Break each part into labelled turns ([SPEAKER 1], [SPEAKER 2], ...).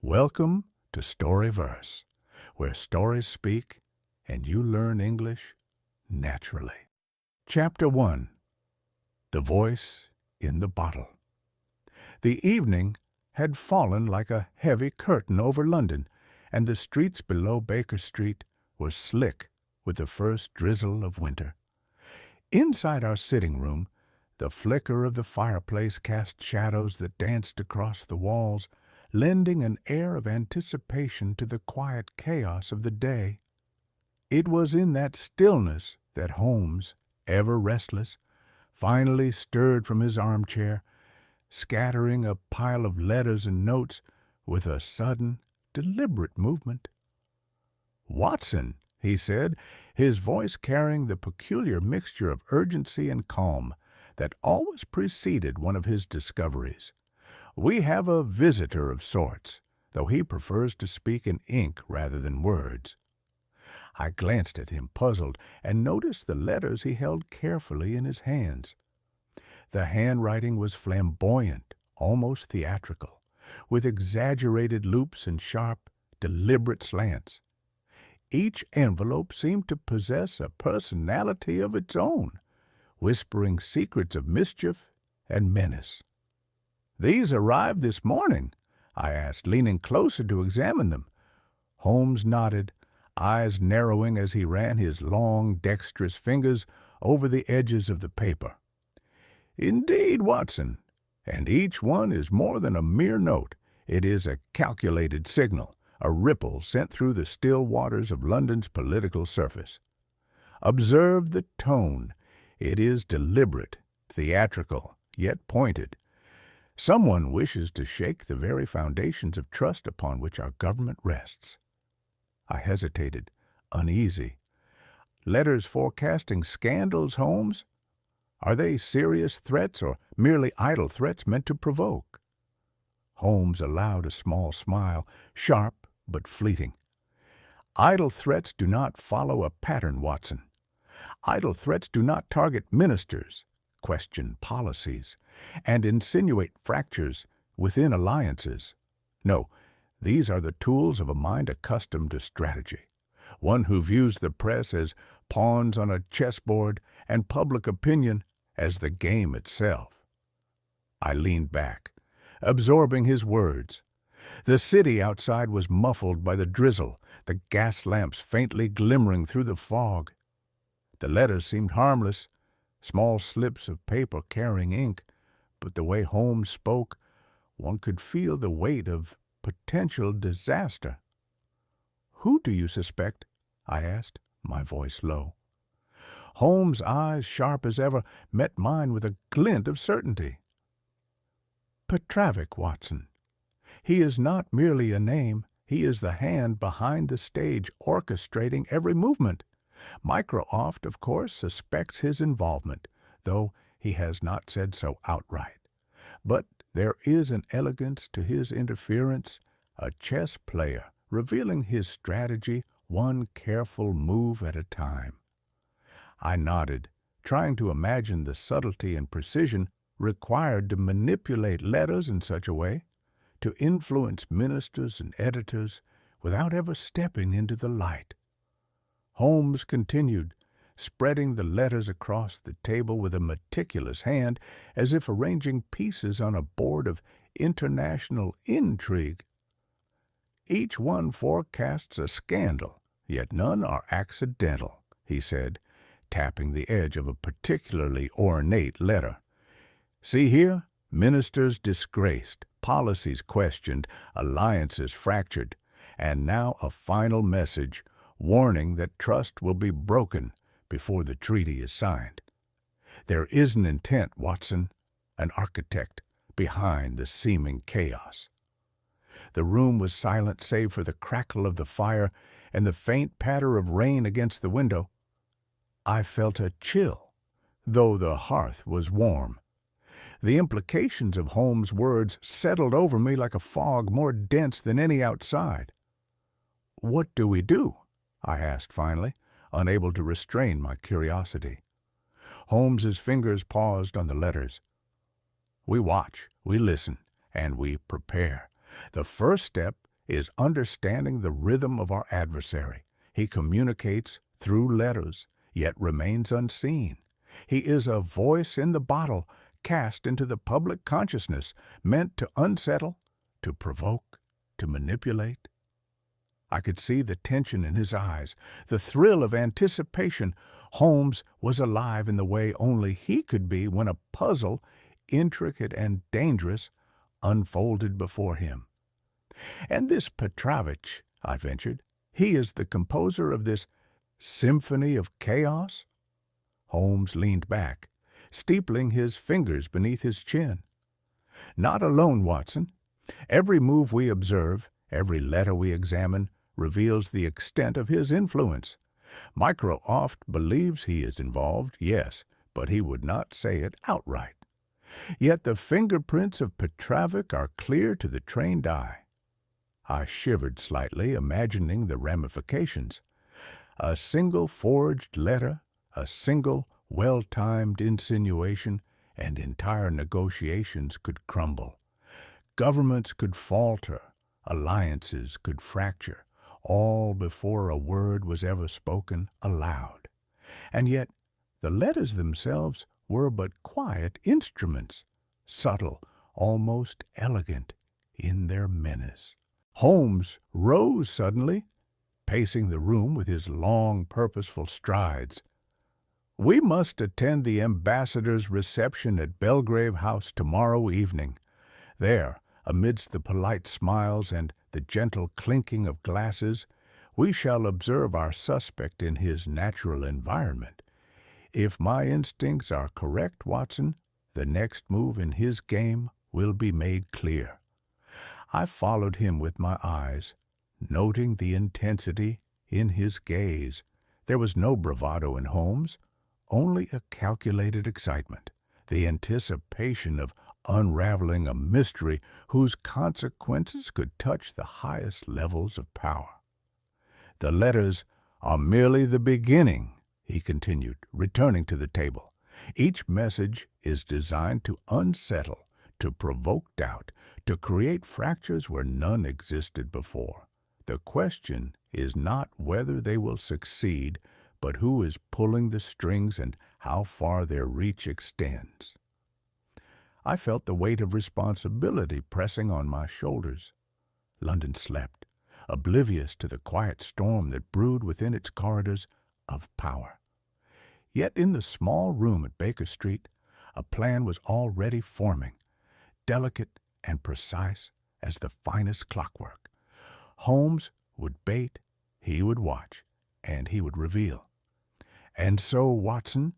[SPEAKER 1] Welcome to StoryVerse, where stories speak and you learn English naturally. Chapter 1. The Voice in the Bottle. The evening had fallen like a heavy curtain over London, and the streets below Baker Street were slick with the first drizzle of winter. Inside our sitting room, the flicker of the fireplace cast shadows that danced across the walls, lending an air of anticipation to the quiet chaos of the day. It was in that stillness that Holmes, ever restless, finally stirred from his armchair, scattering a pile of letters and notes with a sudden, deliberate movement. "Watson," he said, his voice carrying the peculiar mixture of urgency and calm that always preceded one of his discoveries. "We have a visitor of sorts, though he prefers to speak in ink rather than words." I glanced at him, puzzled, and noticed the letters he held carefully in his hands. The handwriting was flamboyant, almost theatrical, with exaggerated loops and sharp, deliberate slants. Each envelope seemed to possess a personality of its own, whispering secrets of mischief and menace. "These arrived this morning?" I asked, leaning closer to examine them. Holmes nodded, eyes narrowing as he ran his long, dexterous fingers over the edges of the paper. "Indeed, Watson, and each one is more than a mere note. It is a calculated signal, a ripple sent through the still waters of London's political surface. Observe the tone. It is deliberate, theatrical, yet pointed. Someone wishes to shake the very foundations of trust upon which our government rests." I hesitated, uneasy. "Letters forecasting scandals, Holmes? Are they serious threats or merely idle threats meant to provoke?" Holmes allowed a small smile, sharp but fleeting. "Idle threats do not follow a pattern, Watson. Idle threats do not target ministers, question policies, and insinuate fractures within alliances. No, these are the tools of a mind accustomed to strategy, one who views the press as pawns on a chessboard and public opinion as the game itself." I leaned back, absorbing his words. The city outside was muffled by the drizzle, the gas lamps faintly glimmering through the fog. The letters seemed harmless, small slips of paper carrying ink, but the way Holmes spoke, one could feel the weight of potential disaster. "Who do you suspect?" I asked, my voice low. Holmes' eyes, sharp as ever, met mine with a glint of certainty. "Petravic, Watson. He is not merely a name, he is the hand behind the stage orchestrating every movement. Micro-Oft, of course, suspects his involvement, though he has not said so outright. But there is an elegance to his interference, a chess player revealing his strategy one careful move at a time." I nodded, trying to imagine the subtlety and precision required to manipulate letters in such a way, to influence ministers and editors without ever stepping into the light. Holmes continued, spreading the letters across the table with a meticulous hand, as if arranging pieces on a board of international intrigue. "Each one forecasts a scandal, yet none are accidental," he said, tapping the edge of a particularly ornate letter. "See here, ministers disgraced, policies questioned, alliances fractured, and now a final message, warning that trust will be broken before the treaty is signed. There is an intent, Watson, an architect behind the seeming chaos." The room was silent save for the crackle of the fire and the faint patter of rain against the window. I felt a chill, though the hearth was warm. The implications of Holmes' words settled over me like a fog more dense than any outside. "What do we do?" I asked finally, unable to restrain my curiosity. Holmes's fingers paused on the letters. "We watch, we listen, and we prepare. The first step is understanding the rhythm of our adversary. He communicates through letters, yet remains unseen. He is a voice in the bottle, cast into the public consciousness, meant to unsettle, to provoke, to manipulate. I could see the tension in his eyes, the thrill of anticipation. Holmes was alive in the way only he could be when a puzzle, intricate and dangerous, unfolded before him. "And this Petrovich," I ventured, "he is the composer of this symphony of chaos?" Holmes leaned back, steepling his fingers beneath his chin. "Not alone, Watson. Every move we observe, every letter we examine, reveals the extent of his influence. Mycroft believes he is involved, yes, but he would not say it outright. Yet the fingerprints of Petrovich are clear to the trained eye." I shivered slightly, imagining the ramifications. A single forged letter, a single well-timed insinuation, and entire negotiations could crumble. Governments could falter, alliances could fracture, all before a word was ever spoken aloud. And yet the letters themselves were but quiet instruments, subtle, almost elegant in their menace. Holmes rose suddenly, pacing the room with his long, purposeful strides. "We must attend the ambassador's reception at Belgrave House tomorrow evening. There, amidst the polite smiles and the gentle clinking of glasses, we shall observe our suspect in his natural environment. If my instincts are correct, Watson, the next move in his game will be made clear." I followed him with my eyes, noting the intensity in his gaze. There was no bravado in Holmes, only a calculated excitement, the anticipation of unraveling a mystery whose consequences could touch the highest levels of power. "The letters are merely the beginning," he continued, returning to the table. "Each message is designed to unsettle, to provoke doubt, to create fractures where none existed before. The question is not whether they will succeed, but who is pulling the strings and how far their reach extends." I felt the weight of responsibility pressing on my shoulders. London slept, oblivious to the quiet storm that brewed within its corridors of power. Yet in the small room at Baker Street, a plan was already forming, delicate and precise as the finest clockwork. Holmes would bait, he would watch, and he would reveal. "And so, Watson,"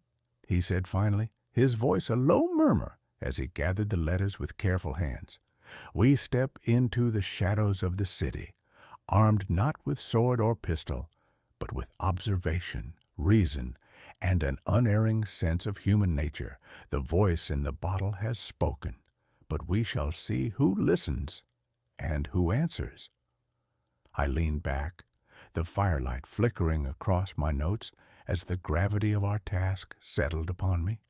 [SPEAKER 1] he said finally, his voice a low murmur as he gathered the letters with careful hands, "we step into the shadows of the city, armed not with sword or pistol, but with observation, reason, and an unerring sense of human nature. The voice in the bottle has spoken, but we shall see who listens and who answers." I leaned back, the firelight flickering across my notes as the gravity of our task settled upon me.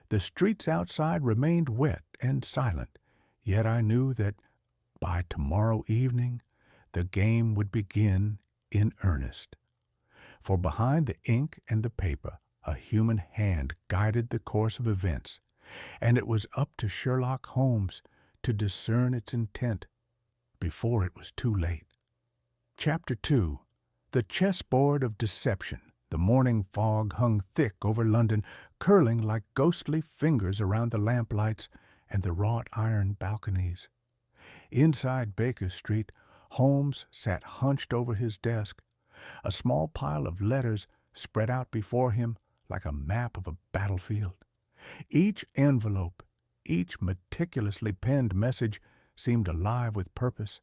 [SPEAKER 1] The streets outside remained wet and silent, yet I knew that by tomorrow evening the game would begin in earnest. For behind the ink and the paper, a human hand guided the course of events, and it was up to Sherlock Holmes to discern its intent before it was too late. Chapter 2. The Chessboard of Deception. The morning fog hung thick over London, curling like ghostly fingers around the lamplights and the wrought iron balconies. Inside Baker Street, Holmes sat hunched over his desk, a small pile of letters spread out before him like a map of a battlefield. Each envelope, each meticulously penned message seemed alive with purpose,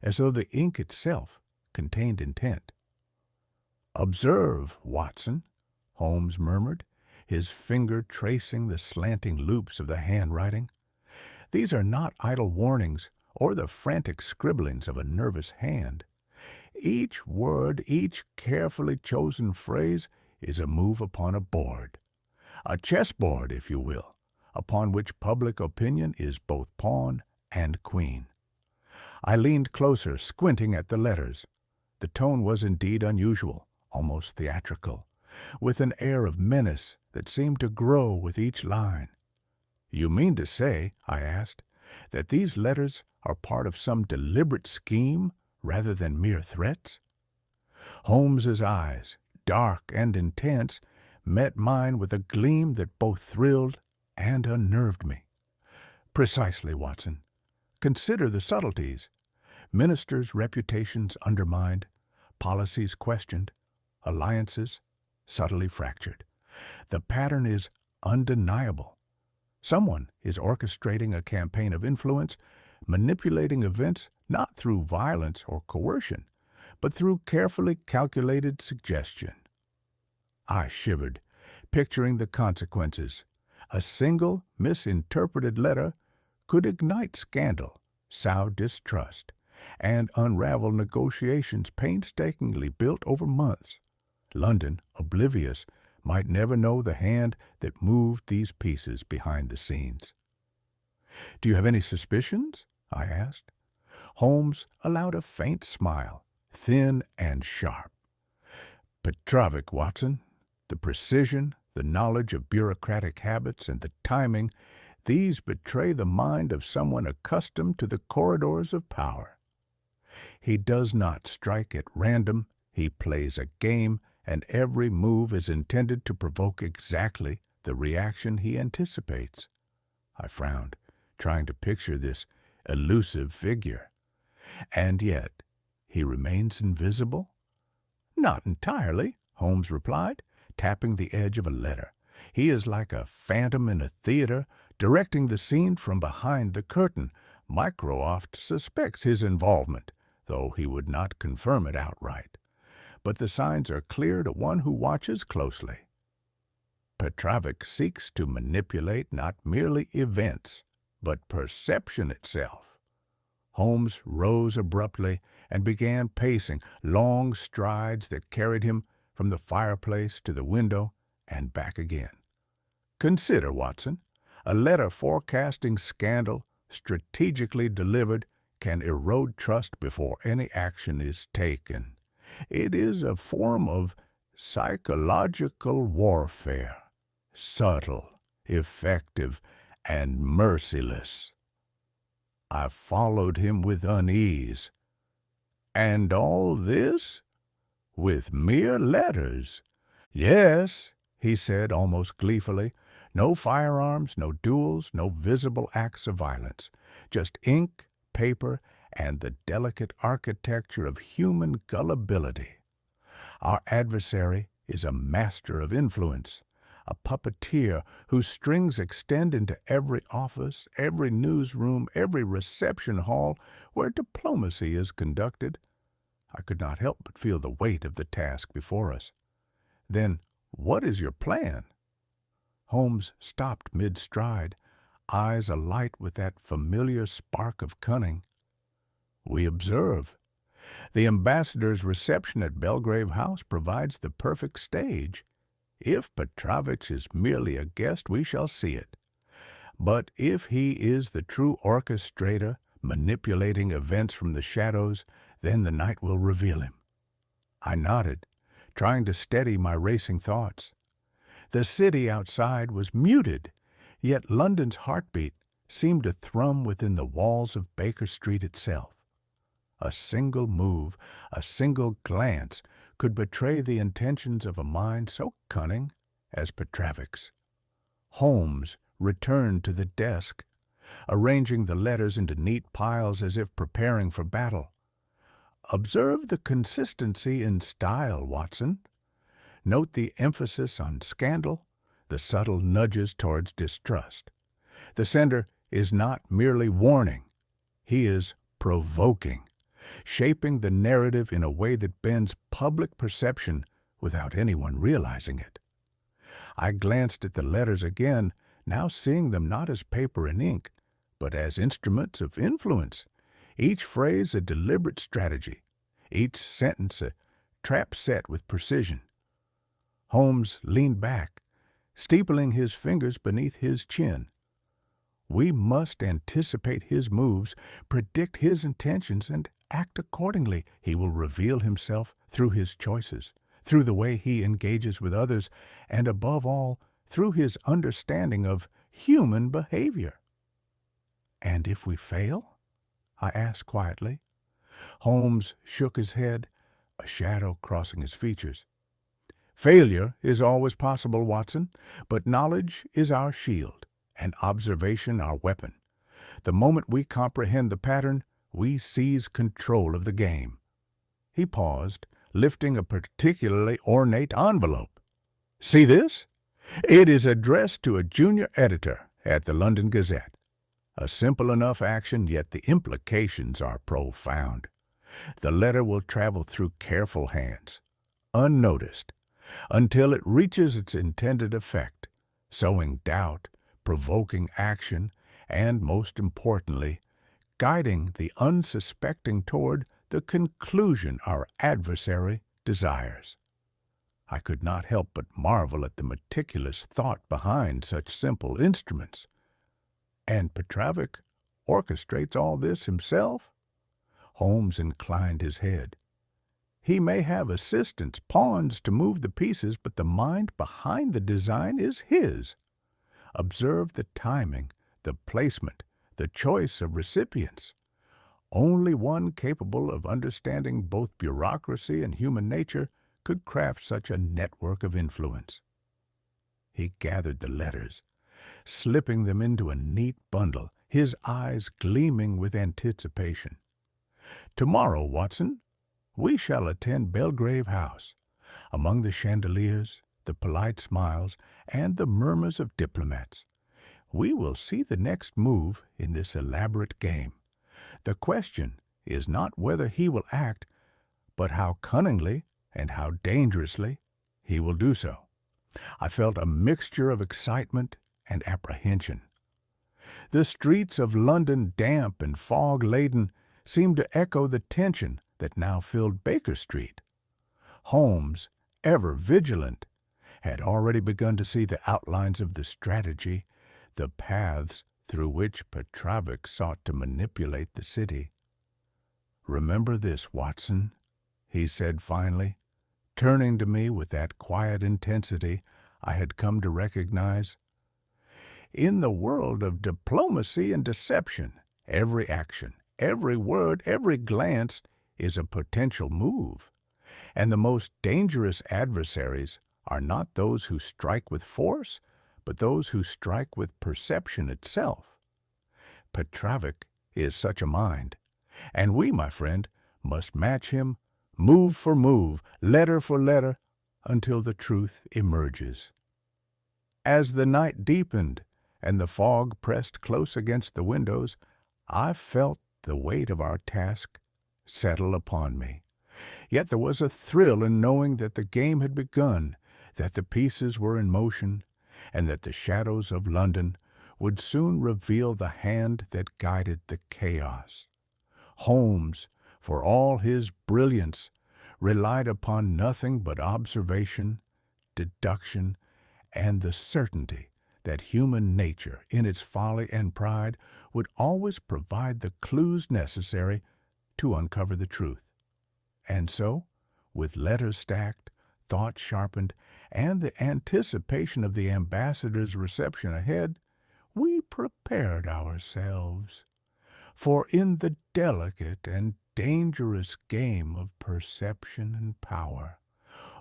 [SPEAKER 1] as though the ink itself contained intent. "Observe, Watson," Holmes murmured, his finger tracing the slanting loops of the handwriting. "These are not idle warnings or the frantic scribblings of a nervous hand. Each word, each carefully chosen phrase is a move upon a board, a chessboard, if you will, upon which public opinion is both pawn and queen. I leaned closer, squinting at the letters. The tone was indeed unusual, almost theatrical, with an air of menace that seemed to grow with each line. "You mean to say," I asked, "that these letters are part of some deliberate scheme rather than mere threats?" Holmes's eyes, dark and intense, met mine with a gleam that both thrilled and unnerved me. "Precisely, Watson. Consider the subtleties. Ministers' reputations undermined, policies questioned, alliances subtly fractured. The pattern is undeniable. Someone is orchestrating a campaign of influence, manipulating events not through violence or coercion, but through carefully calculated suggestion." I shivered, picturing the consequences. A single misinterpreted letter could ignite scandal, sow distrust, and unravel negotiations painstakingly built over months. London, oblivious, might never know the hand that moved these pieces behind the scenes. "Do you have any suspicions?" I asked. Holmes allowed a faint smile, thin and sharp. "Petrovic, Watson. The precision, the knowledge of bureaucratic habits, and the timing, these betray the mind of someone accustomed to the corridors of power. He does not strike at random, he plays a game, and every move is intended to provoke exactly the reaction he anticipates." I frowned, trying to picture this elusive figure. "And yet, he remains invisible?" "Not entirely," Holmes replied, tapping the edge of a letter. "He is like a phantom in a theater, directing the scene from behind the curtain. Mycroft suspects his involvement, though he would not confirm it outright. But the signs are clear to one who watches closely. Petrovic seeks to manipulate not merely events, but perception itself." Holmes rose abruptly and began pacing, long strides that carried him from the fireplace to the window and back again. "Consider, Watson, a letter forecasting scandal, strategically delivered, can erode trust before any action is taken. It is a form of psychological warfare, subtle, effective, and merciless." I followed him with unease. "And all this? With mere letters?" "Yes," he said almost gleefully. "No firearms, no duels, no visible acts of violence. Just ink, paper, and the delicate architecture of human gullibility. Our adversary is a master of influence, a puppeteer whose strings extend into every office, every newsroom, every reception hall where diplomacy is conducted." I could not help but feel the weight of the task before us. "Then what is your plan?" Holmes stopped mid-stride, eyes alight with that familiar spark of cunning. "We observe. The ambassador's reception at Belgrave House provides the perfect stage. If Petrovic is merely a guest, we shall see it. But if he is the true orchestrator, manipulating events from the shadows, then the night will reveal him." I nodded, trying to steady my racing thoughts. The city outside was muted, yet London's heartbeat seemed to thrum within the walls of Baker Street itself. A single move, a single glance, could betray the intentions of a mind so cunning as Petrovic's. Holmes returned to the desk, arranging the letters into neat piles as if preparing for battle. "Observe the consistency in style, Watson. Note the emphasis on scandal, the subtle nudges towards distrust. The sender is not merely warning, he is provoking, shaping the narrative in a way that bends public perception without anyone realizing it." I glanced at the letters again, now seeing them not as paper and ink, but as instruments of influence, each phrase a deliberate strategy, each sentence a trap set with precision. Holmes leaned back, steepling his fingers beneath his chin. We must anticipate his moves, predict his intentions, and act accordingly. He will reveal himself through his choices, through the way he engages with others, and above all, through his understanding of human behavior. And if we fail? I asked quietly. Holmes shook his head, a shadow crossing his features. Failure is always possible, Watson, but knowledge is our shield, and observation our weapon. The moment we comprehend the pattern, we seize control of the game. He paused, lifting a particularly ornate envelope. See this? It is addressed to a junior editor at the London Gazette. A simple enough action, yet the implications are profound. The letter will travel through careful hands, unnoticed, until it reaches its intended effect, sowing doubt, provoking action, and, most importantly, guiding the unsuspecting toward the conclusion our adversary desires. I could not help but marvel at the meticulous thought behind such simple instruments. And Petrovic orchestrates all this himself? Holmes inclined his head. He may have assistants, pawns to move the pieces, but the mind behind the design is his. Observe the timing, the placement, the choice of recipients. Only one capable of understanding both bureaucracy and human nature could craft such a network of influence. He gathered the letters, slipping them into a neat bundle, his eyes gleaming with anticipation. Tomorrow, Watson, we shall attend Belgrave House. Among the chandeliers, the polite smiles, and the murmurs of diplomats, we will see the next move in this elaborate game. The question is not whether he will act, but how cunningly and how dangerously he will do so. I felt a mixture of excitement and apprehension. The streets of London, damp and fog-laden, seemed to echo the tension that now filled Baker Street. Holmes, ever vigilant, had already begun to see the outlines of the strategy, the paths through which Petrovic sought to manipulate the city. "Remember this, Watson," he said finally, turning to me with that quiet intensity I had come to recognize. "In the world of diplomacy and deception, every action, every word, every glance is a potential move, and the most dangerous adversaries are not those who strike with force, but those who strike with perception itself. Petrovic is such a mind, and we, my friend, must match him move for move, letter for letter, until the truth emerges." As the night deepened and the fog pressed close against the windows, I felt the weight of our task settle upon me. Yet there was a thrill in knowing that the game had begun, that the pieces were in motion, and that the shadows of London would soon reveal the hand that guided the chaos. Holmes, for all his brilliance, relied upon nothing but observation, deduction, and the certainty that human nature, in its folly and pride, would always provide the clues necessary to uncover the truth. And so, with letters stacked, thought sharpened, and the anticipation of the ambassador's reception ahead, we prepared ourselves. For in the delicate and dangerous game of perception and power,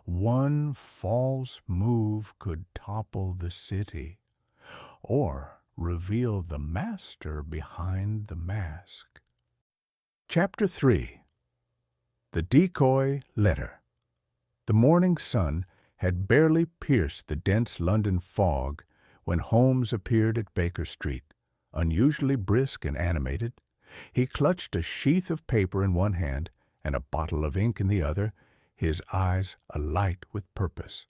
[SPEAKER 1] one false move could topple the city, or reveal the master behind the mask. Chapter 3. The Decoy Letter. The morning sun had barely pierced the dense London fog when Holmes appeared at Baker Street, unusually brisk and animated. He clutched a sheath of paper in one hand and a bottle of ink in the other, his eyes alight with purpose.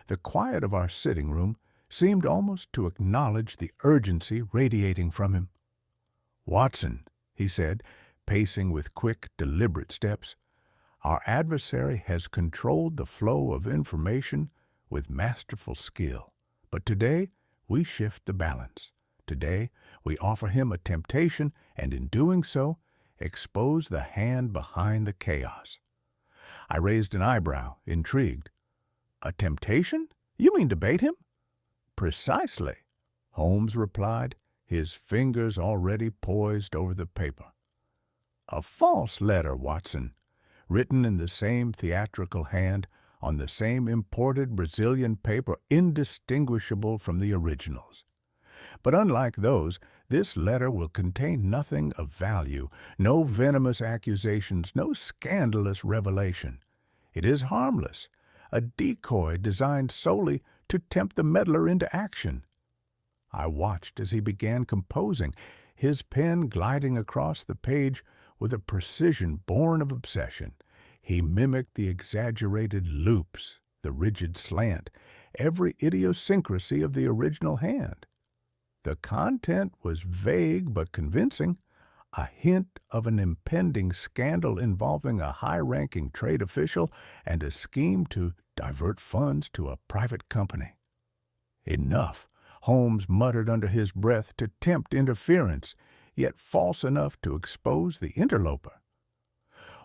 [SPEAKER 1] The quiet of our sitting room seemed almost to acknowledge the urgency radiating from him. "Watson," he said, pacing with quick, deliberate steps, "our adversary has controlled the flow of information with masterful skill, but today we shift the balance. Today, we offer him a temptation and in doing so, expose the hand behind the chaos. I raised an eyebrow, intrigued. A temptation? You mean to bait him? Precisely, Holmes replied, his fingers already poised over the paper. A false letter, Watson, written in the same theatrical hand, on the same imported Brazilian paper indistinguishable from the originals. But unlike those, this letter will contain nothing of value, no venomous accusations, no scandalous revelation. It is harmless, a decoy designed solely to tempt the meddler into action. I watched as he began composing, his pen gliding across the page with a precision born of obsession. He mimicked the exaggerated loops, the rigid slant, every idiosyncrasy of the original hand. The content was vague but convincing, a hint of an impending scandal involving a high-ranking trade official and a scheme to divert funds to a private company. Enough, Holmes muttered under his breath, to tempt interference, yet false enough to expose the interloper.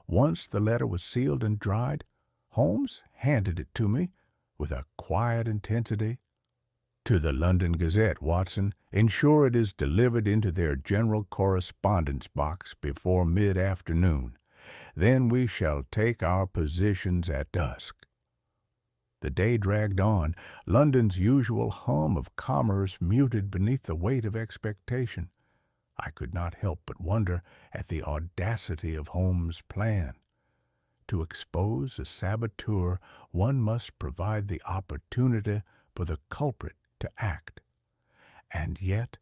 [SPEAKER 1] Once the letter was sealed and dried, Holmes handed it to me with a quiet intensity. To the London Gazette, Watson. Ensure it is delivered into their general correspondence box before mid-afternoon. Then we shall take our positions at dusk. The day dragged on, London's usual hum of commerce muted beneath the weight of expectation. I could not help but wonder at the audacity of Holmes' plan. To expose a saboteur, one must provide the opportunity for the culprit to act. And yet,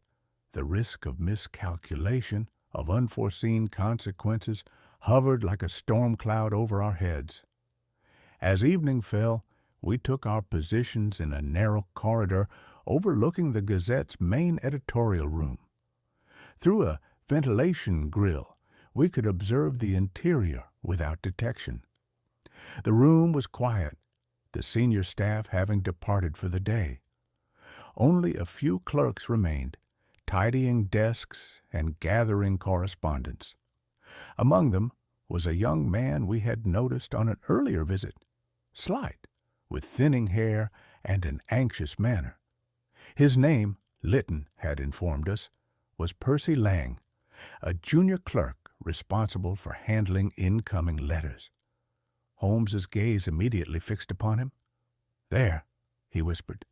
[SPEAKER 1] the risk of miscalculation, of unforeseen consequences, hovered like a storm cloud over our heads. As evening fell, we took our positions in a narrow corridor overlooking the Gazette's main editorial room. Through a ventilation grill, we could observe the interior without detection. The room was quiet, the senior staff having departed for the day. Only a few clerks remained, tidying desks and gathering correspondence. Among them was a young man we had noticed on an earlier visit, slight, with thinning hair and an anxious manner. His name, Lytton had informed us, was Percy Lang, a junior clerk responsible for handling incoming letters. Holmes's gaze immediately fixed upon him. "There," he whispered.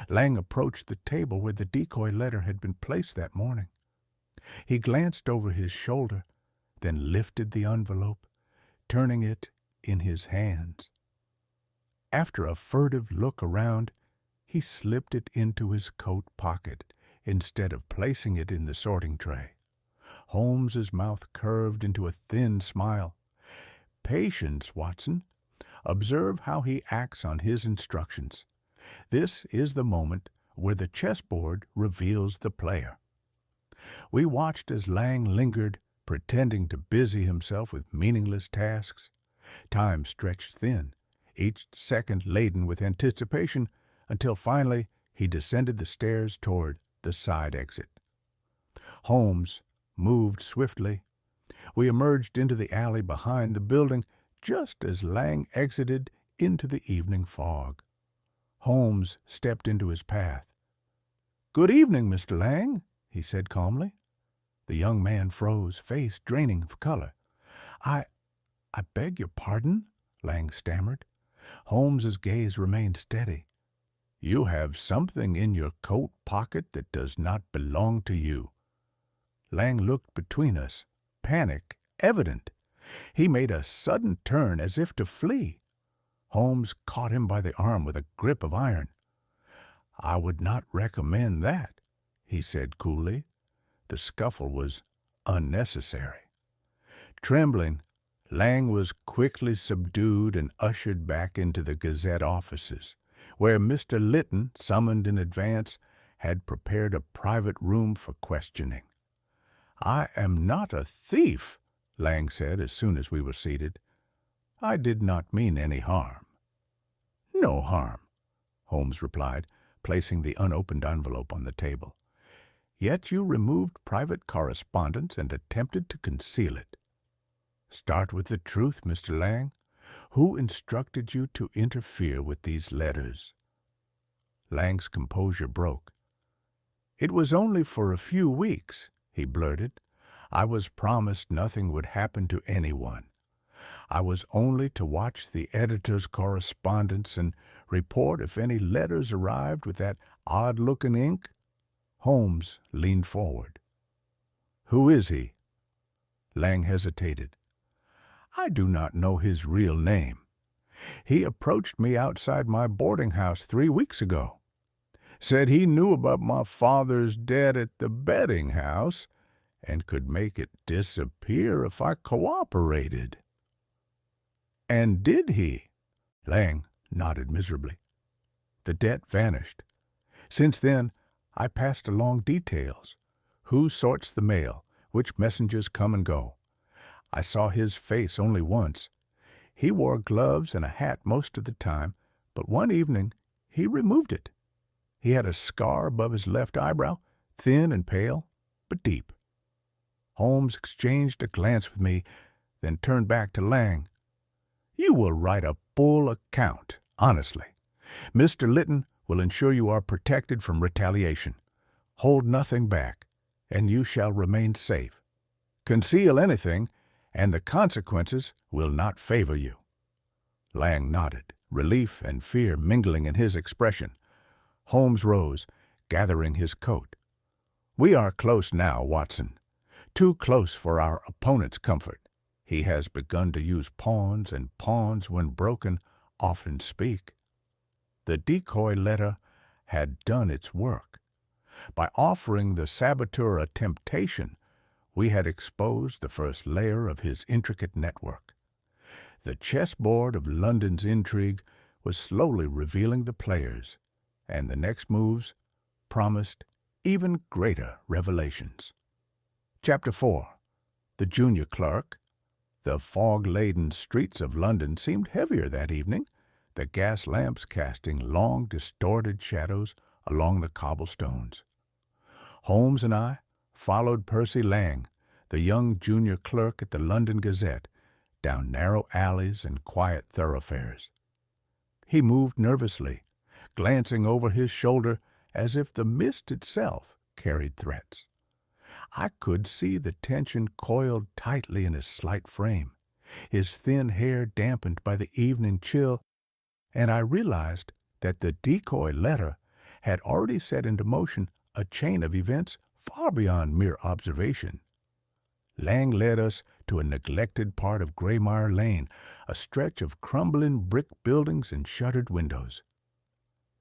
[SPEAKER 1] Lang approached the table where the decoy letter had been placed that morning. He glanced over his shoulder, then lifted the envelope, turning it in his hands. After a furtive look around, he slipped it into his coat pocket instead of placing it in the sorting tray. Holmes's mouth curved into a thin smile. "Patience, Watson. Observe how he acts on his instructions. This is the moment where the chessboard reveals the player." We watched as Lang lingered, pretending to busy himself with meaningless tasks. Time stretched thin, each second laden with anticipation, until finally he descended the stairs toward the side exit. Holmes moved swiftly. We emerged into the alley behind the building just as Lang exited into the evening fog. Holmes stepped into his path. "Good evening, Mr. Lang," he said calmly. The young man froze, face draining of color. I beg your pardon," Lang stammered. Holmes's gaze remained steady. "You have something in your coat pocket that does not belong to you." Lang looked between us, panic evident. He made a sudden turn as if to flee. Holmes caught him by the arm with a grip of iron. "I would not recommend that," he said coolly. The scuffle was unnecessary. Trembling, Lang was quickly subdued and ushered back into the Gazette offices, where Mr. Lytton, summoned in advance, had prepared a private room for questioning. "I am not a thief," Lang said as soon as we were seated. "I did not mean any harm." "No harm," Holmes replied, placing the unopened envelope on the table. Yet you removed private correspondence and attempted to conceal it. Start with the truth, Mr. Lang. Who instructed you to interfere with these letters?" Lang's composure broke. "It was only for a few weeks," he blurted. "I was promised nothing would happen to anyone. I was only to watch the editor's correspondence and report if any letters arrived with that odd-looking ink." Holmes leaned forward. "Who is he?" Lang hesitated. "I do not know his real name. He approached me outside my boarding house 3 weeks ago. Said he knew about my father's debt at the betting house and could make it disappear if I cooperated." "And did he?" Lang nodded miserably. "The debt vanished. Since then, I passed along details. Who sorts the mail, which messengers come and go. I saw his face only once. He wore gloves and a hat most of the time, but one evening he removed it. He had a scar above his left eyebrow, thin and pale, but deep." Holmes exchanged a glance with me, then turned back to Lang. "You will write a full account, honestly. Mr. Lytton will ensure you are protected from retaliation. Hold nothing back, and you shall remain safe. Conceal anything, and the consequences will not favor you." Lang nodded, relief and fear mingling in his expression. Holmes rose, gathering his coat. "We are close now, Watson. Too close for our opponent's comfort. He has begun to use pawns, and pawns, when broken, often speak." The decoy letter had done its work. By offering the saboteur a temptation, we had exposed the first layer of his intricate network. The chessboard of London's intrigue was slowly revealing the players, and the next moves promised even greater revelations. Chapter 4. The Junior Clerk. The fog-laden streets of London seemed heavier that evening, the gas lamps casting long, distorted shadows along the cobblestones. Holmes and I followed Percy Lang, the young junior clerk at the London Gazette, down narrow alleys and quiet thoroughfares. He moved nervously, glancing over his shoulder as if the mist itself carried threats. I could see the tension coiled tightly in his slight frame, his thin hair dampened by the evening chill, and I realized that the decoy letter had already set into motion a chain of events far beyond mere observation. Lang led us to a neglected part of Graymire Lane, a stretch of crumbling brick buildings and shuttered windows.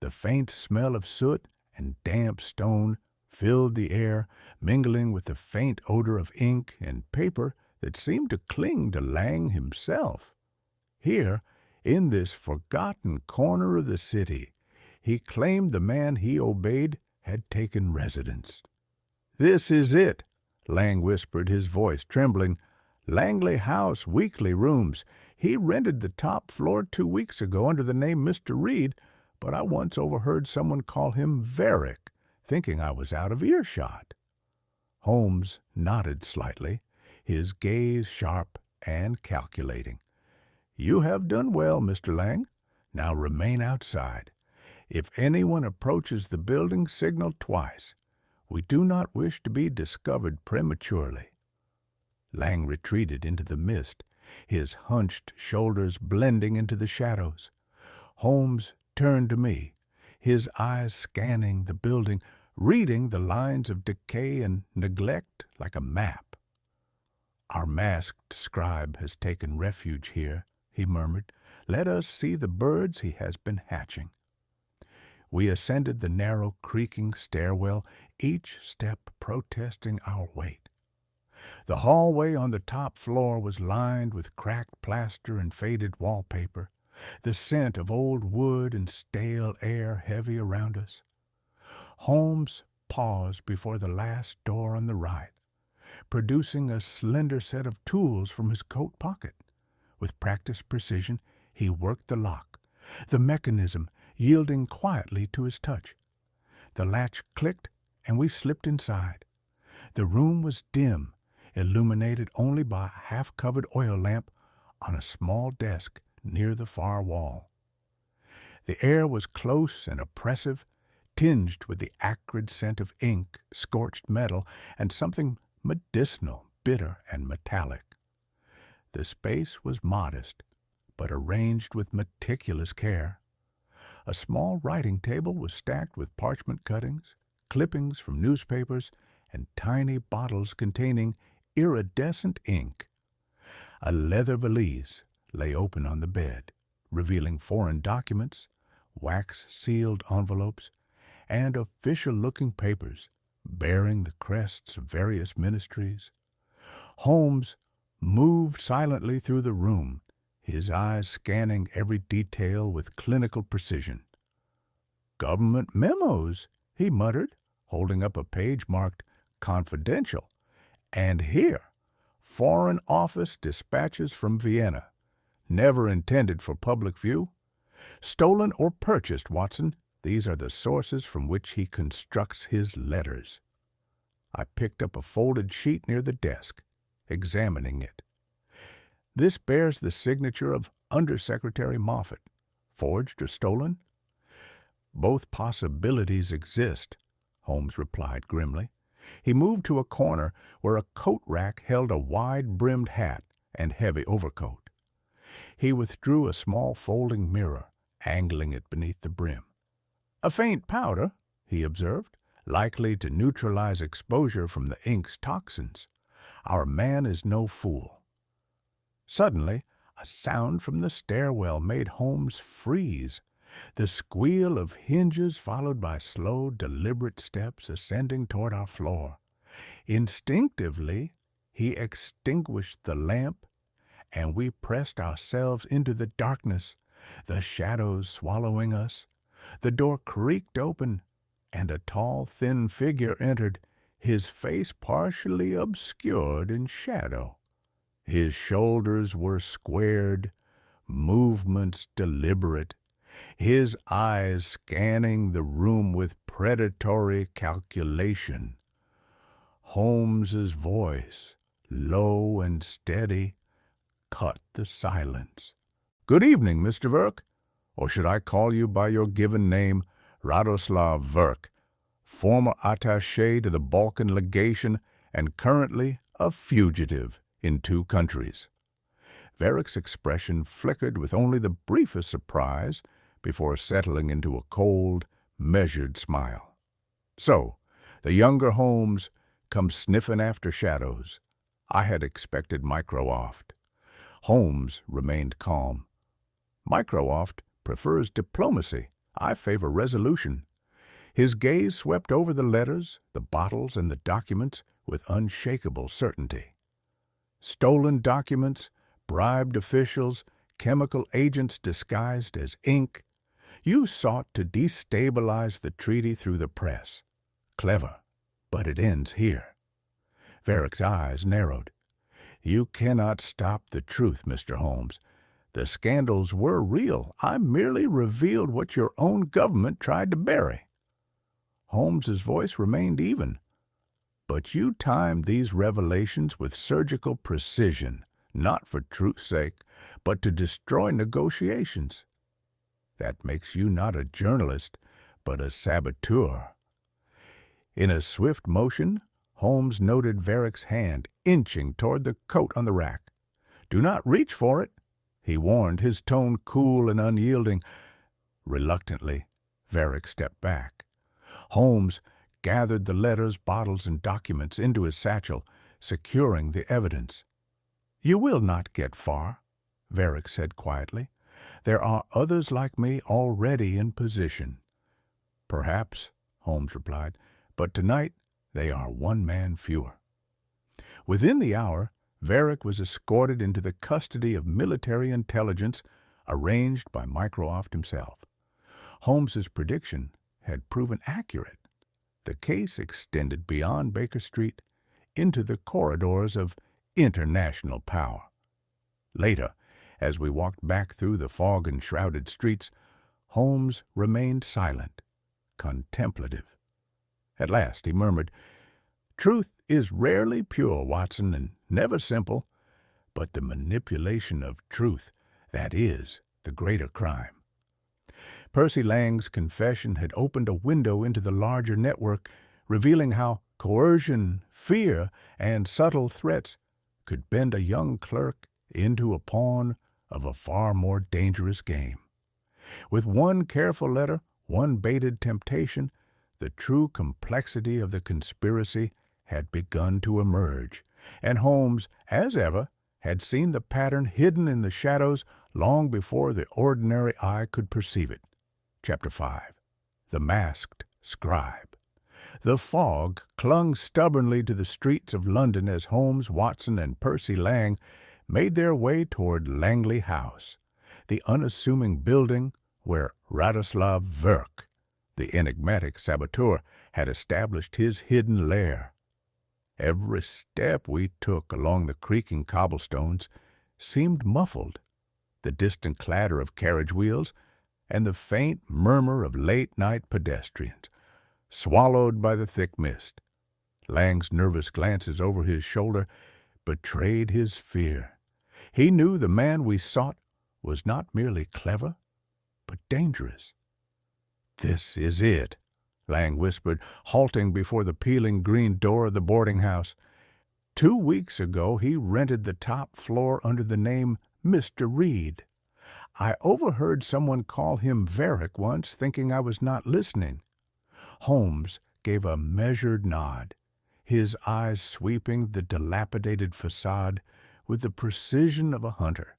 [SPEAKER 1] The faint smell of soot and damp stone filled the air, mingling with the faint odor of ink and paper that seemed to cling to Lang himself. Here, in this forgotten corner of the city, he claimed the man he obeyed had taken residence. "This is it," Lang whispered, his voice trembling. "Langley House Weekly Rooms. He rented the top floor 2 weeks ago under the name Mr. Reed, but I once overheard someone call him Varick, thinking I was out of earshot." Holmes nodded slightly, his gaze sharp and calculating. "You have done well, Mr. Lang. Now remain outside. If anyone approaches the building, signal twice. We do not wish to be discovered prematurely." Lang retreated into the mist, his hunched shoulders blending into the shadows. Holmes turned to me, his eyes scanning the building, reading the lines of decay and neglect like a map. "Our masked scribe has taken refuge here," he murmured. "Let us see the birds he has been hatching." We ascended the narrow, creaking stairwell, each step protesting our weight. The hallway on the top floor was lined with cracked plaster and faded wallpaper, the scent of old wood and stale air heavy around us. Holmes paused before the last door on the right, producing a slender set of tools from his coat pocket. With practiced precision, he worked the lock, the mechanism yielding quietly to his touch. The latch clicked, and we slipped inside. The room was dim, illuminated only by a half-covered oil lamp on a small desk near the far wall. The air was close and oppressive, tinged with the acrid scent of ink, scorched metal, and something medicinal, bitter and metallic. The space was modest, but arranged with meticulous care. A small writing table was stacked with parchment cuttings, clippings from newspapers, and tiny bottles containing iridescent ink. A leather valise lay open on the bed, revealing foreign documents, wax-sealed envelopes, and official-looking papers bearing the crests of various ministries. Holmes moved silently through the room, his eyes scanning every detail with clinical precision. "Government memos," he muttered, holding up a page marked "Confidential." "And here, Foreign Office dispatches from Vienna, never intended for public view. Stolen or purchased, Watson. These are the sources from which he constructs his letters." I picked up a folded sheet near the desk, examining it. "This bears the signature of Undersecretary Moffat. Forged or stolen?" "Both possibilities exist," Holmes replied grimly. He moved to a corner where a coat rack held a wide-brimmed hat and heavy overcoat. He withdrew a small folding mirror, angling it beneath the brim. "A faint powder," he observed, "likely to neutralize exposure from the ink's toxins. Our man is no fool." Suddenly, a sound from the stairwell made Holmes freeze. The squeal of hinges followed by slow, deliberate steps ascending toward our floor. Instinctively, he extinguished the lamp, and we pressed ourselves into the darkness, the shadows swallowing us. The door creaked open, and a tall, thin figure entered, his face partially obscured in shadow. His shoulders were squared, movements deliberate, his eyes scanning the room with predatory calculation. Holmes's voice, low and steady, cut the silence. "Good evening, Mr. Verk. Or should I call you by your given name, Radoslav Verk, former attaché to the Balkan legation and currently a fugitive in 2 countries. Verk's expression flickered with only the briefest surprise before settling into a cold, measured smile. "So, the younger Holmes comes sniffing after shadows. I had expected Micro-oft." Holmes remained calm. "Micro-oft prefers diplomacy. I favor resolution." His gaze swept over the letters, the bottles, and the documents with unshakable certainty. Stolen documents, bribed officials, chemical agents disguised as ink. You sought to destabilize the treaty through the press. Clever, but it ends here. Verrick's eyes narrowed. "You cannot stop the truth, Mr. Holmes. The scandals were real. I merely revealed what your own government tried to bury." Holmes's voice remained even. "But you timed these revelations with surgical precision, not for truth's sake, but to destroy negotiations. That makes you not a journalist, but a saboteur." In a swift motion, Holmes noted Verrick's hand inching toward the coat on the rack. "Do not reach for it," he warned, his tone cool and unyielding. Reluctantly, Verrick stepped back. Holmes gathered the letters, bottles, and documents into his satchel, securing the evidence. "You will not get far," Verrick said quietly. "There are others like me already in position." "Perhaps," Holmes replied, "but tonight they are 1 man fewer." Within the hour, Verrick was escorted into the custody of military intelligence arranged by Micro-oft himself. Holmes's prediction had proven accurate. The case extended beyond Baker Street into the corridors of international power. Later, as we walked back through the fog-enshrouded streets, Holmes remained silent, contemplative. At last he murmured, "Truth is rarely pure, Watson, and never simple, but the manipulation of truth, that is the greater crime." Percy Lang's confession had opened a window into the larger network, revealing how coercion, fear, and subtle threats could bend a young clerk into a pawn of a far more dangerous game. With one careful letter, one baited temptation, the true complexity of the conspiracy had begun to emerge, and Holmes, as ever, had seen the pattern hidden in the shadows long before the ordinary eye could perceive it. Chapter 5. The Masked Scribe. The fog clung stubbornly to the streets of London as Holmes, Watson, and Percy Lang made their way toward Langley House, the unassuming building where Radoslav Verk, the enigmatic saboteur, had established his hidden lair. Every step we took along the creaking cobblestones seemed muffled. The distant clatter of carriage wheels and the faint murmur of late-night pedestrians, swallowed by the thick mist. Lang's nervous glances over his shoulder betrayed his fear. He knew the man we sought was not merely clever, but dangerous. "This is it," Lang whispered, halting before the peeling green door of the boarding house. 2 weeks ago he rented the top floor under the name Mr. Reed. I overheard someone call him Varick once, thinking I was not listening. Holmes gave a measured nod, his eyes sweeping the dilapidated facade with the precision of a hunter.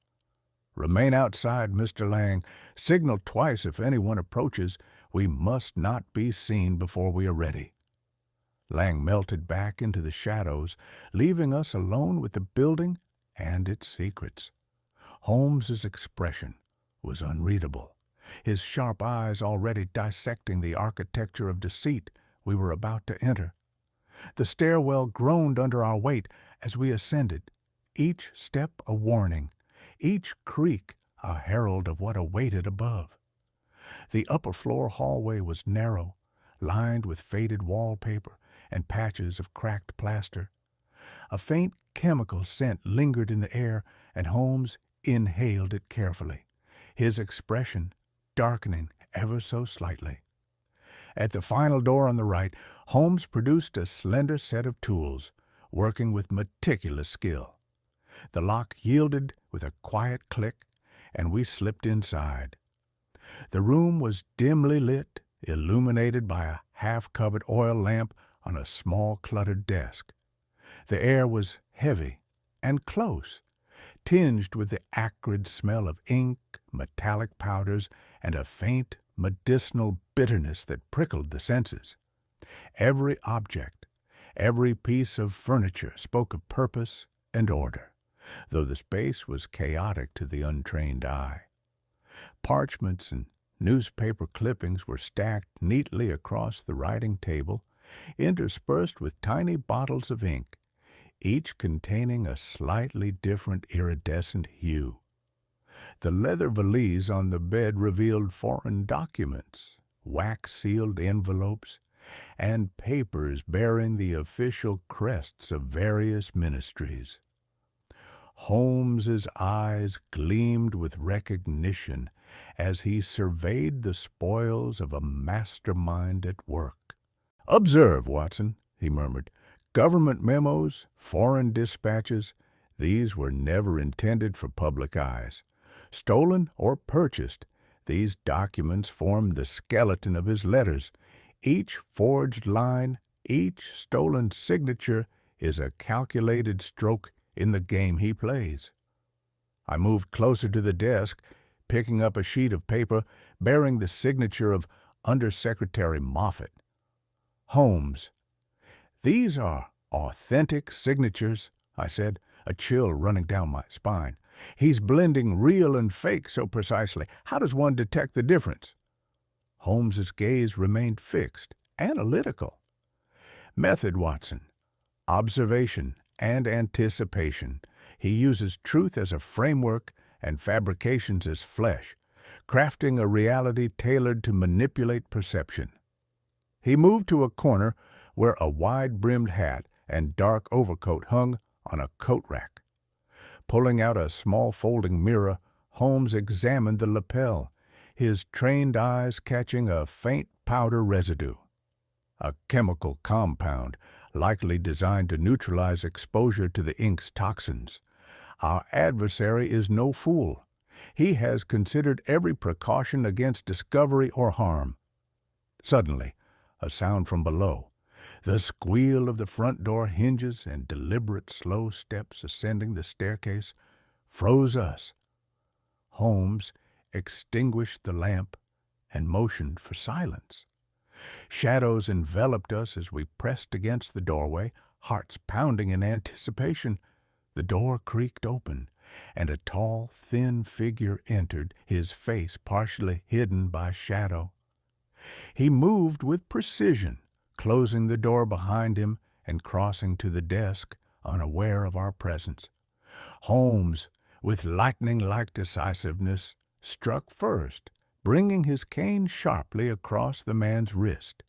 [SPEAKER 1] "Remain outside, Mr. Lang. Signal twice if anyone approaches. We must not be seen before we are ready." Lang melted back into the shadows, leaving us alone with the building and its secrets. Holmes's expression was unreadable, his sharp eyes already dissecting the architecture of deceit we were about to enter. The stairwell groaned under our weight as we ascended, each step a warning, each creak a herald of what awaited above. The upper floor hallway was narrow, lined with faded wallpaper and patches of cracked plaster. A faint chemical scent lingered in the air, and Holmes inhaled it carefully, his expression darkening ever so slightly. At the final door on the right, Holmes produced a slender set of tools, working with meticulous skill. The lock yielded with a quiet click, and we slipped inside. The room was dimly lit, illuminated by a half-covered oil lamp on a small cluttered desk. The air was heavy and close, tinged with the acrid smell of ink, metallic powders, and a faint medicinal bitterness that prickled the senses. Every object, every piece of furniture spoke of purpose and order, though the space was chaotic to the untrained eye. Parchments and newspaper clippings were stacked neatly across the writing table, interspersed with tiny bottles of ink, each containing a slightly different iridescent hue. The leather valise on the bed revealed foreign documents, wax-sealed envelopes, and papers bearing the official crests of various ministries. Holmes's eyes gleamed with recognition as he surveyed the spoils of a mastermind at work. "Observe, Watson," he murmured. "Government memos, foreign dispatches, these were never intended for public eyes. Stolen or purchased, these documents formed the skeleton of his letters. Each forged line, each stolen signature is a calculated stroke in the game he plays." I moved closer to the desk, picking up a sheet of paper bearing the signature of Undersecretary Moffat. "Holmes, these are authentic signatures," I said, a chill running down my spine. "He's blending real and fake so precisely. How does one detect the difference?" Holmes's gaze remained fixed, analytical. "Method, Watson. Observation and anticipation. He uses truth as a framework and fabrications as flesh, crafting a reality tailored to manipulate perception." He moved to a corner where a wide-brimmed hat and dark overcoat hung on a coat rack. Pulling out a small folding mirror, Holmes examined the lapel, his trained eyes catching a faint powder residue. A chemical compound, likely designed to neutralize exposure to the ink's toxins. Our adversary is no fool. He has considered every precaution against discovery or harm. Suddenly, a sound from below. The squeal of the front door hinges and deliberate slow steps ascending the staircase froze us. Holmes extinguished the lamp and motioned for silence. Shadows enveloped us as we pressed against the doorway, hearts pounding in anticipation. The door creaked open, and a tall, thin figure entered, his face partially hidden by shadow. He moved with precision, closing the door behind him and crossing to the desk, unaware of our presence. Holmes, with lightning-like decisiveness, struck first, bringing his cane sharply across the man's wrist.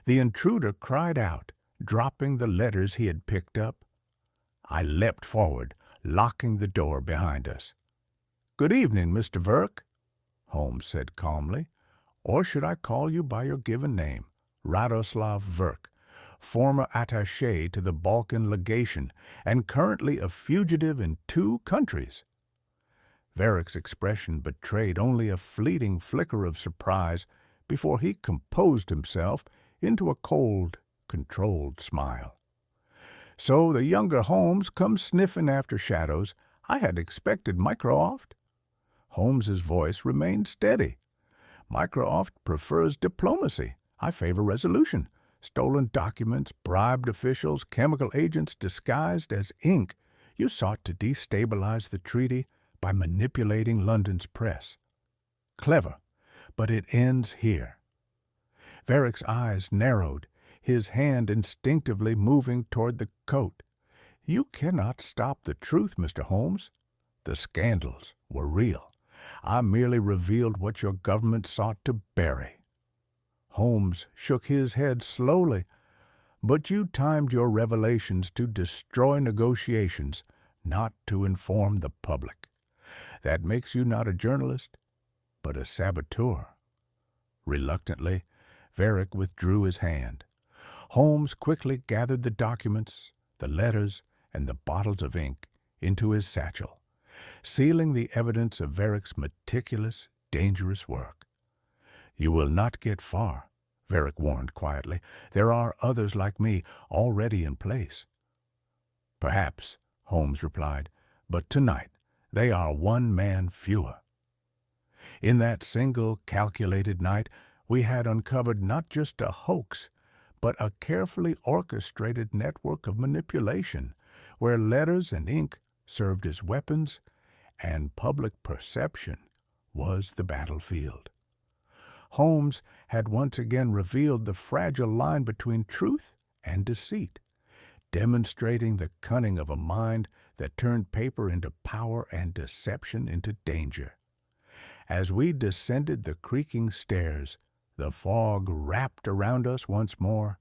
[SPEAKER 1] The intruder cried out, dropping the letters he had picked up. I leapt forward, locking the door behind us. "Good evening, Mr. Verk," Holmes said calmly. "Or should I call you by your given name, Radoslav Verk, former attaché to the Balkan legation and currently a fugitive in 2 countries." Verk's expression betrayed only a fleeting flicker of surprise before he composed himself into a cold, controlled smile. "So the younger Holmes comes sniffing after shadows. I had expected Mycroft." Holmes's voice remained steady. "Mycroft prefers diplomacy. I favor resolution. Stolen documents, bribed officials, chemical agents disguised as ink. You sought to destabilize the treaty by manipulating London's press. Clever, but it ends here." Verrick's eyes narrowed, his hand instinctively moving toward the coat. "You cannot stop the truth, Mr. Holmes. The scandals were real. I merely revealed what your government sought to bury." Holmes shook his head slowly. "But you timed your revelations to destroy negotiations, not to inform the public. That makes you not a journalist, but a saboteur." Reluctantly, Verrick withdrew his hand. Holmes quickly gathered the documents, the letters, and the bottles of ink into his satchel, sealing the evidence of Verrick's meticulous, dangerous work. "You will not get far," Verrick warned quietly. "There are others like me already in place." "Perhaps," Holmes replied, "but tonight they are 1 man fewer." In that single calculated night, we had uncovered not just a hoax, but a carefully orchestrated network of manipulation, where letters and ink served as weapons, and public perception was the battlefield. Holmes had once again revealed the fragile line between truth and deceit, demonstrating the cunning of a mind that turned paper into power and deception into danger. As we descended the creaking stairs, the fog wrapped around us once more.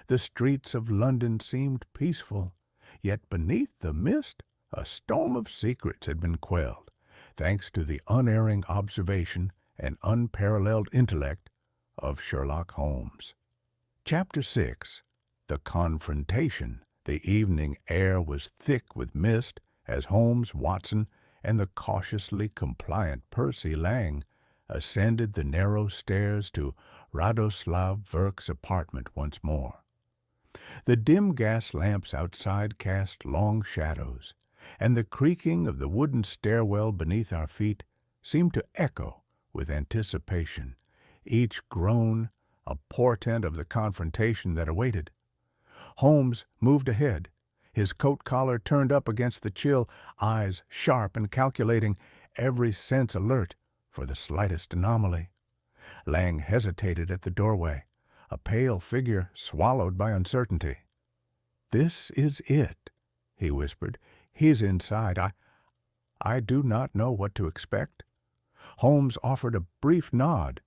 [SPEAKER 1] The streets of London seemed peaceful, yet beneath the mist a storm of secrets had been quelled, thanks to the unerring observation and unparalleled intellect of Sherlock Holmes. Chapter 6. The Confrontation. The evening air was thick with mist as Holmes, Watson, and the cautiously compliant Percy Lang ascended the narrow stairs to Radoslav Verk's apartment once more. The dim gas lamps outside cast long shadows, and the creaking of the wooden stairwell beneath our feet seemed to echo with anticipation, each groan a portent of the confrontation that awaited. Holmes moved ahead, his coat collar turned up against the chill, eyes sharp and calculating, every sense alert for the slightest anomaly. Lang hesitated at the doorway, a pale figure swallowed by uncertainty. "This is it," he whispered. "He's inside. I do not know what to expect." Holmes offered a brief nod.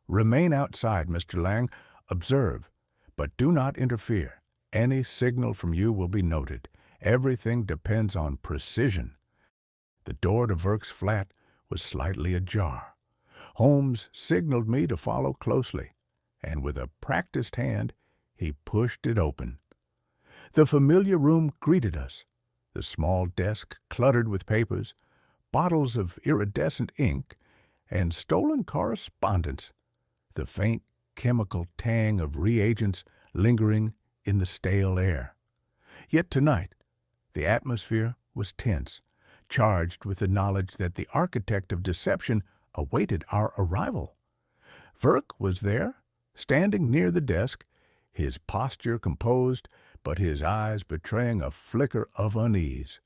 [SPEAKER 1] "Remain outside, Mr. Lang. Observe, but do not interfere. Any signal from you will be noted. Everything depends on precision. The door to Verk's flat was slightly ajar. Holmes signaled me to follow closely, and with a practiced hand, he pushed it open. The familiar room greeted us. The small desk cluttered with papers, bottles of iridescent ink, and stolen correspondence. The faint chemical tang of reagents lingering in the stale air. Yet tonight, the atmosphere was tense, charged with the knowledge that the architect of deception awaited our arrival. Verk was there, standing near the desk, his posture composed, but his eyes betraying a flicker of unease.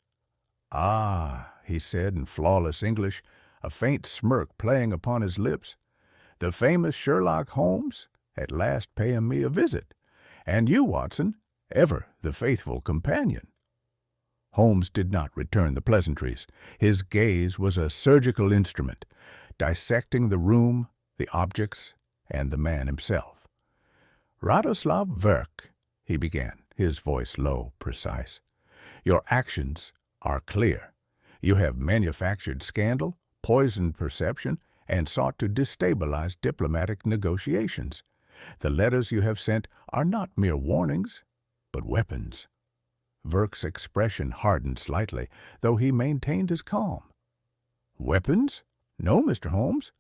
[SPEAKER 1] "Ah," he said in flawless English, a faint smirk playing upon his lips. "The famous Sherlock Holmes, at last paying me a visit. And you, Watson, ever the faithful companion." Holmes did not return the pleasantries. His gaze was a surgical instrument, dissecting the room, the objects, and the man himself. "Radoslav Verk," he began, his voice low, precise. "Your actions are clear. You have manufactured scandal, poisoned perception, and sought to destabilize diplomatic negotiations. The letters you have sent are not mere warnings, but weapons." Verk's expression hardened slightly, though he maintained his calm. "Weapons? No, Mr. Holmes.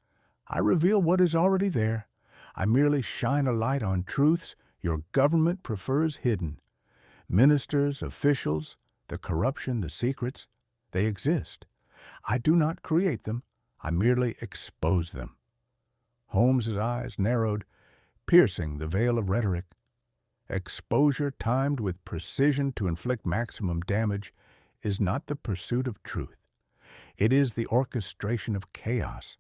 [SPEAKER 1] I reveal what is already there. I merely shine a light on truths your government prefers hidden. Ministers, officials, the corruption, the secrets, they exist. I do not create them. I merely expose them." Holmes's eyes narrowed, piercing the veil of rhetoric. Exposure timed with precision to inflict maximum damage is not the pursuit of truth. It is the orchestration of chaos.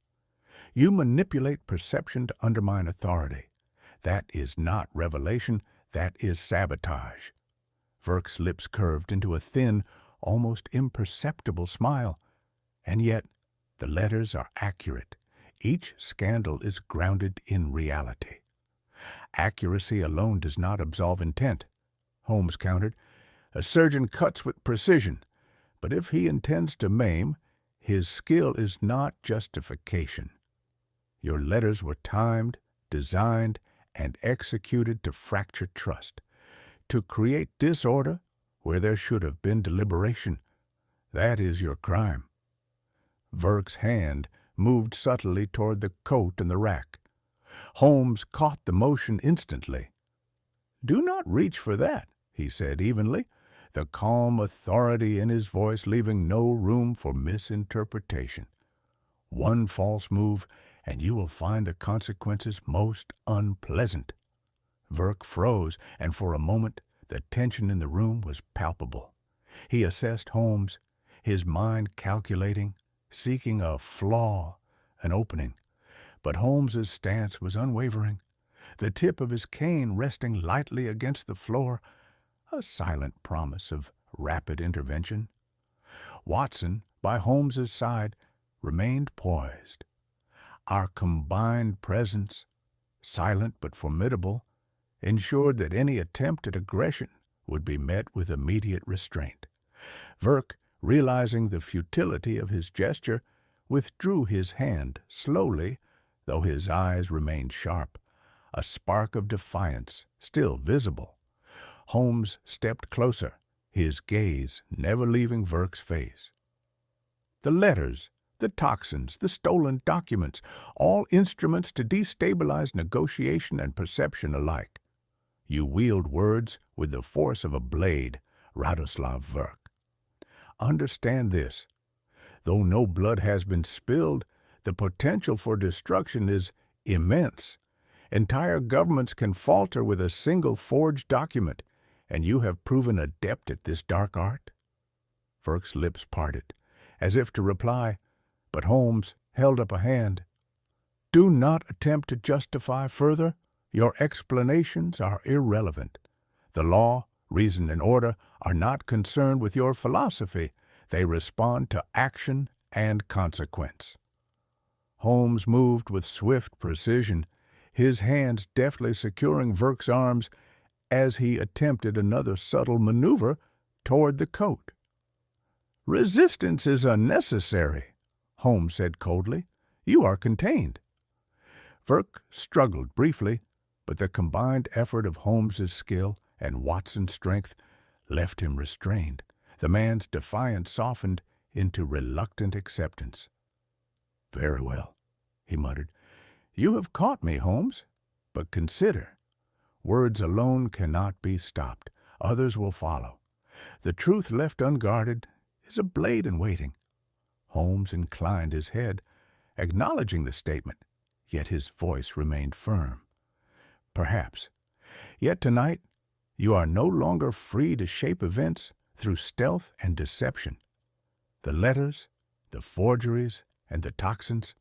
[SPEAKER 1] You manipulate perception to undermine authority. That is not revelation, that is sabotage. Verk's lips curved into a thin, almost imperceptible smile. And yet, the letters are accurate. Each scandal is grounded in reality. "Accuracy alone does not absolve intent," Holmes countered. "A surgeon cuts with precision, but if he intends to maim, his skill is not justification. Your letters were timed, designed, and executed to fracture trust, to create disorder where there should have been deliberation. That is your crime." Verk's hand moved subtly toward the coat and the rack. Holmes caught the motion instantly. "Do not reach for that," he said evenly, the calm authority in his voice leaving no room for misinterpretation. "One false move, and you will find the consequences most unpleasant." Verk froze, and for a moment the tension in the room was palpable. He assessed Holmes, his mind calculating, seeking a flaw, an opening. But Holmes's stance was unwavering, the tip of his cane resting lightly against the floor, a silent promise of rapid intervention. Watson, by Holmes's side, remained poised. Our combined presence, silent but formidable, ensured that any attempt at aggression would be met with immediate restraint. Verk, realizing the futility of his gesture, withdrew his hand slowly, though his eyes remained sharp, a spark of defiance still visible. Holmes stepped closer, his gaze never leaving Verk's face. "The letters, the toxins, the stolen documents, all instruments to destabilize negotiation and perception alike. You wield words with the force of a blade, Radoslav Verk. Understand this. Though no blood has been spilled, the potential for destruction is immense. Entire governments can falter with a single forged document, and you have proven adept at this dark art." Verk's lips parted, as if to reply, but Holmes held up a hand. "Do not attempt to justify further. Your explanations are irrelevant. The law, reason, and order are not concerned with your philosophy. They respond to action and consequence." Holmes moved with swift precision, his hands deftly securing Verk's arms as he attempted another subtle maneuver toward the coat. "Resistance is unnecessary," Holmes said coldly. "You are contained." Verk struggled briefly, but the combined effort of Holmes's skill and Watson's strength left him restrained. The man's defiance softened into reluctant acceptance. "Very well," he muttered. "You have caught me, Holmes. But consider, words alone cannot be stopped. Others will follow. The truth left unguarded is a blade in waiting." Holmes inclined his head, acknowledging the statement, yet his voice remained firm. "Perhaps. Yet tonight you are no longer free to shape events through stealth and deception. The letters, the forgeries, and the toxins,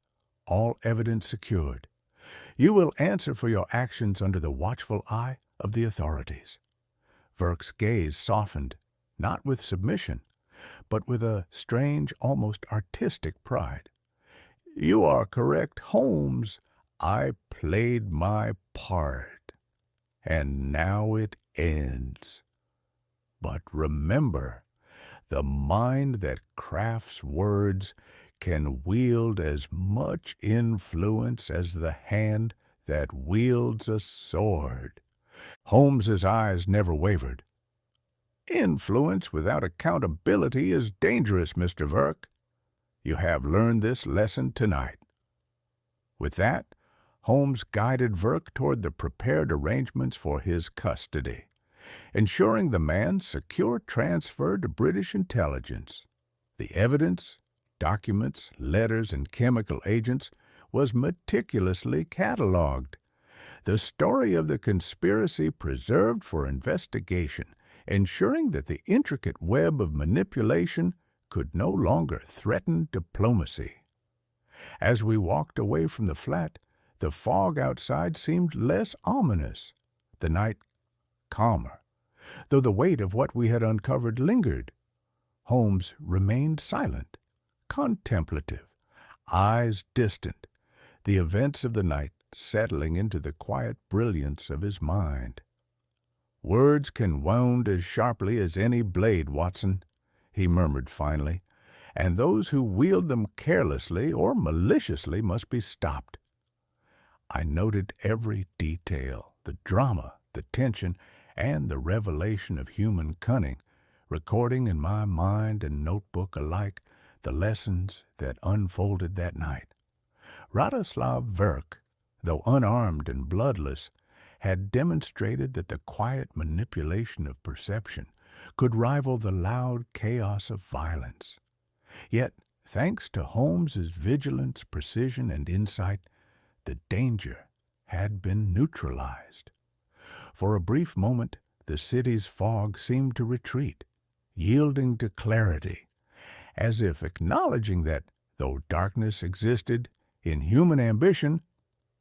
[SPEAKER 1] all evidence secured. You will answer for your actions under the watchful eye of the authorities." Verk's gaze softened, not with submission, but with a strange, almost artistic pride. "You are correct, Holmes. I played my part, and now it ends. But remember, the mind that crafts words can wield as much influence as the hand that wields a sword." Holmes's eyes never wavered. "Influence without accountability is dangerous, Mr. Verk. You have learned this lesson tonight." With that, Holmes guided Verk toward the prepared arrangements for his custody, ensuring the man's secure transfer to British intelligence. The evidence, documents, letters, and chemical agents was meticulously catalogued. The story of the conspiracy preserved for investigation, ensuring that the intricate web of manipulation could no longer threaten diplomacy. As we walked away from the flat, the fog outside seemed less ominous, the night calmer, though the weight of what we had uncovered lingered. Holmes remained silent, contemplative, eyes distant, the events of the night settling into the quiet brilliance of his mind. "Words can wound as sharply as any blade, Watson," he murmured finally, "and those who wield them carelessly or maliciously must be stopped." I noted every detail, the drama, the tension, and the revelation of human cunning, recording in my mind and notebook alike the lessons that unfolded that night. Radoslav Verk, though unarmed and bloodless, had demonstrated that the quiet manipulation of perception could rival the loud chaos of violence. Yet, thanks to Holmes's vigilance, precision, and insight, the danger had been neutralized. For a brief moment, the city's fog seemed to retreat, yielding to clarity, as if acknowledging that, though darkness existed in human ambition,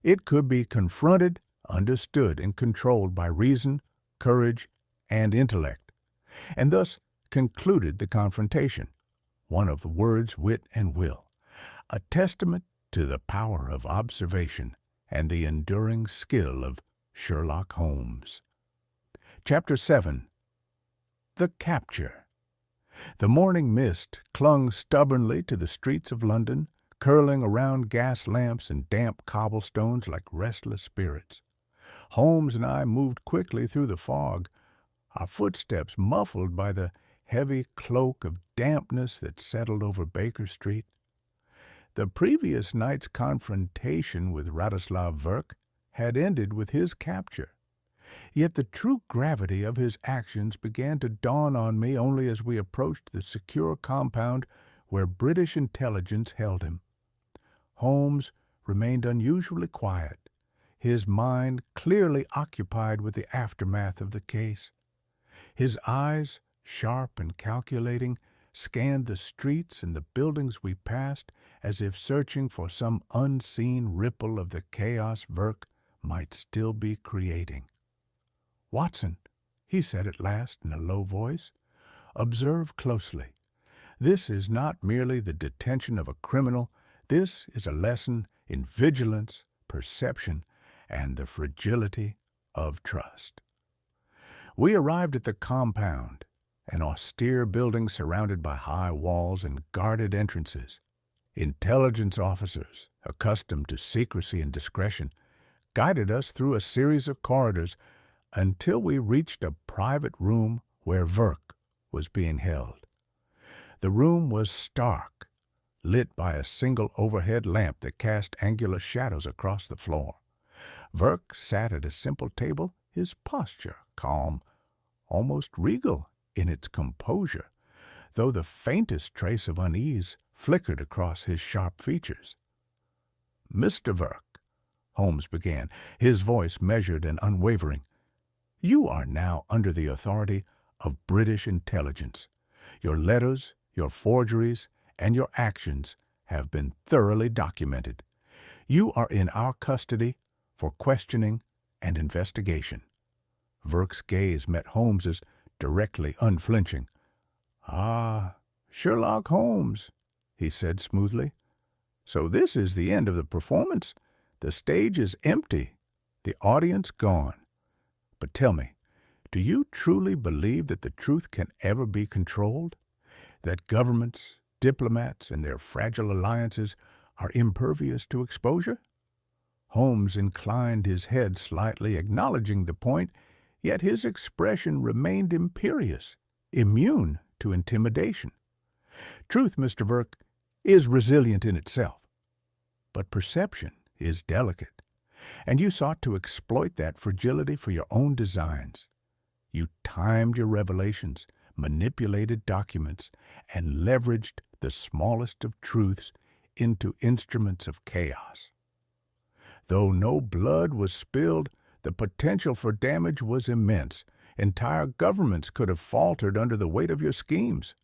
[SPEAKER 1] it could be confronted, understood, and controlled by reason, courage, and intellect, and thus concluded the confrontation, one of words, wit, and will, a testament to the power of observation and the enduring skill of Sherlock Holmes. Chapter 7. The Capture. The morning mist clung stubbornly to the streets of London, curling around gas lamps and damp cobblestones like restless spirits. Holmes and I moved quickly through the fog, our footsteps muffled by the heavy cloak of dampness that settled over Baker Street. The previous night's confrontation with Radoslav Verk had ended with his capture. Yet the true gravity of his actions began to dawn on me only as we approached the secure compound where British intelligence held him. Holmes remained unusually quiet, his mind clearly occupied with the aftermath of the case. His eyes, sharp and calculating, scanned the streets and the buildings we passed as if searching for some unseen ripple of the chaos Verk might still be creating. "Watson," he said at last in a low voice, "observe closely. This is not merely the detention of a criminal. This is a lesson in vigilance, perception, and the fragility of trust. We arrived at the compound, an austere building surrounded by high walls and guarded entrances. Intelligence officers, accustomed to secrecy and discretion, guided us through a series of corridors until we reached a private room where work was being held. The room was stark, lit by a single overhead lamp that cast angular shadows across the floor. Work sat at a simple table, his posture calm, almost regal in its composure, though the faintest trace of unease flickered across his sharp features. "Mr. Work," Holmes began, his voice measured and unwavering, "you are now under the authority of British intelligence. Your letters, your forgeries, and your actions have been thoroughly documented. You are in our custody for questioning and investigation." Work's gaze met Holmes's, directly unflinching. "Ah, Sherlock Holmes," he said smoothly. "So this is the end of the performance. The stage is empty, the audience gone. But tell me, do you truly believe that the truth can ever be controlled? That governments, diplomats, and their fragile alliances are impervious to exposure?" Holmes inclined his head slightly, acknowledging the point, yet his expression remained imperious, immune to intimidation. "Truth, Mr. Work, is resilient in itself, but perception is delicate, and you sought to exploit that fragility for your own designs. You timed your revelations, manipulated documents, and leveraged the smallest of truths into instruments of chaos. Though no blood was spilled, the potential for damage was immense. Entire governments could have faltered under the weight of your schemes."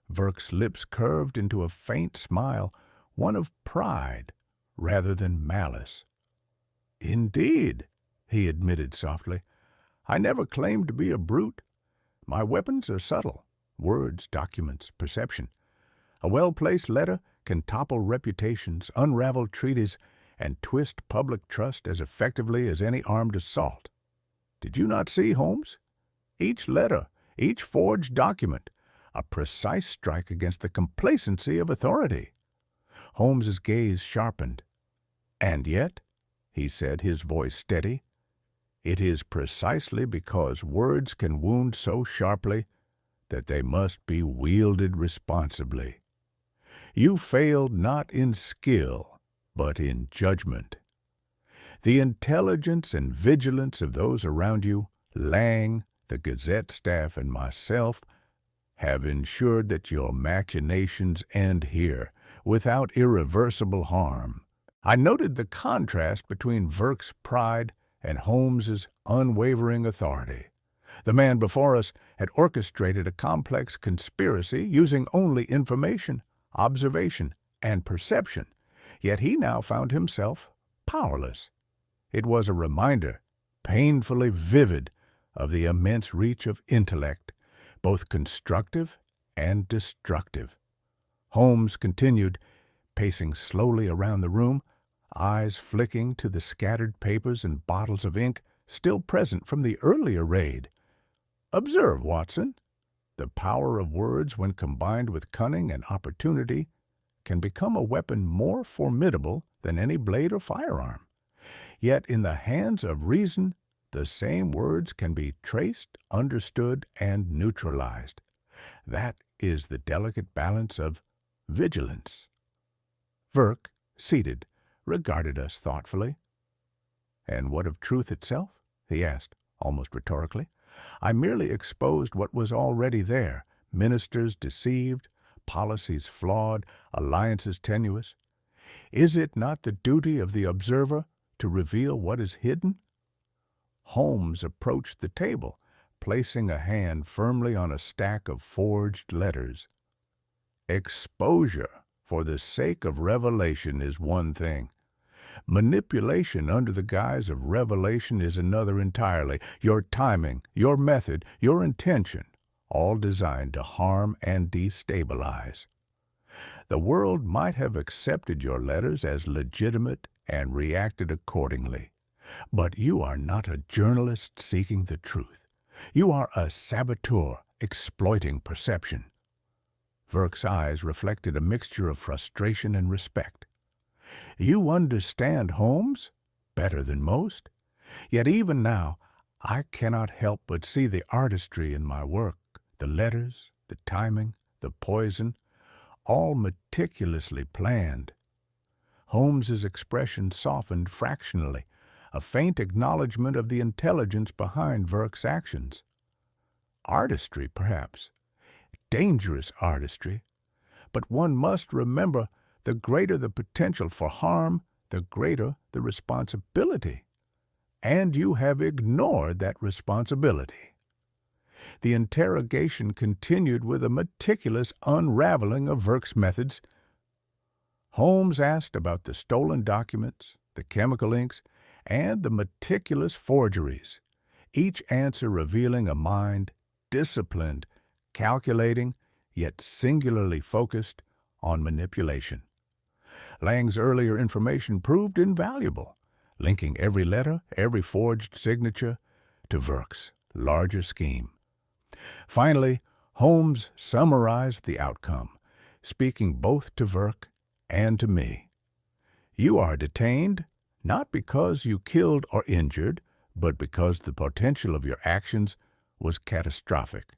[SPEAKER 1] Work's lips curved into a faint smile, one of pride rather than malice. "Indeed," he admitted softly, "I never claimed to be a brute. My weapons are subtle: words, documents, perception. A well-placed letter can topple reputations, unravel treaties, and twist public trust as effectively as any armed assault. Did you not see, Holmes? Each letter, each forged document, a precise strike against the complacency of authority." Holmes's gaze sharpened. "And yet," he said, his voice steady, "it is precisely because words can wound so sharply that they must be wielded responsibly. You failed not in skill, but in judgment. The intelligence and vigilance of those around you, Lang, the Gazette staff, and myself, have ensured that your machinations end here, without irreversible harm." I noted the contrast between Work's pride and Holmes's unwavering authority. The man before us had orchestrated a complex conspiracy using only information, observation, and perception, yet he now found himself powerless. It was a reminder, painfully vivid, of the immense reach of intellect, both constructive and destructive. Holmes continued, pacing slowly around the room, eyes flicking to the scattered papers and bottles of ink still present from the earlier raid. "Observe, Watson. The power of words, when combined with cunning and opportunity, can become a weapon more formidable than any blade or firearm. Yet in the hands of reason, the same words can be traced, understood, and neutralized. That is the delicate balance of vigilance." Work, seated, regarded us thoughtfully. "And what of truth itself?" he asked, almost rhetorically. "I merely exposed what was already there: ministers deceived, policies flawed, alliances tenuous. Is it not the duty of the observer to reveal what is hidden?" Holmes approached the table, placing a hand firmly on a stack of forged letters. "Exposure for the sake of revelation is one thing. Manipulation under the guise of revelation is another entirely. Your timing, your method, your intention, all designed to harm and destabilize. The world might have accepted your letters as legitimate and reacted accordingly. But you are not a journalist seeking the truth. You are a saboteur exploiting perception. Verk's eyes reflected a mixture of frustration and respect. You understand Holmes better than most, yet even now I cannot help but see the artistry in my work, the letters, the timing, the poison, all meticulously planned. Holmes's expression softened fractionally, a faint acknowledgment of the intelligence behind Verk's actions. Artistry, perhaps, dangerous artistry, but one must remember the greater the potential for harm, the greater the responsibility. And you have ignored that responsibility. The interrogation continued with a meticulous unraveling of Verk's methods. Holmes asked about the stolen documents, the chemical inks, and the meticulous forgeries, each answer revealing a mind disciplined, calculating, yet singularly focused on manipulation. Lang's earlier information proved invaluable, linking every letter, every forged signature to Verk's larger scheme. Finally, Holmes summarized the outcome, speaking both to Verk and to me. You are detained not because you killed or injured, but because the potential of your actions was catastrophic.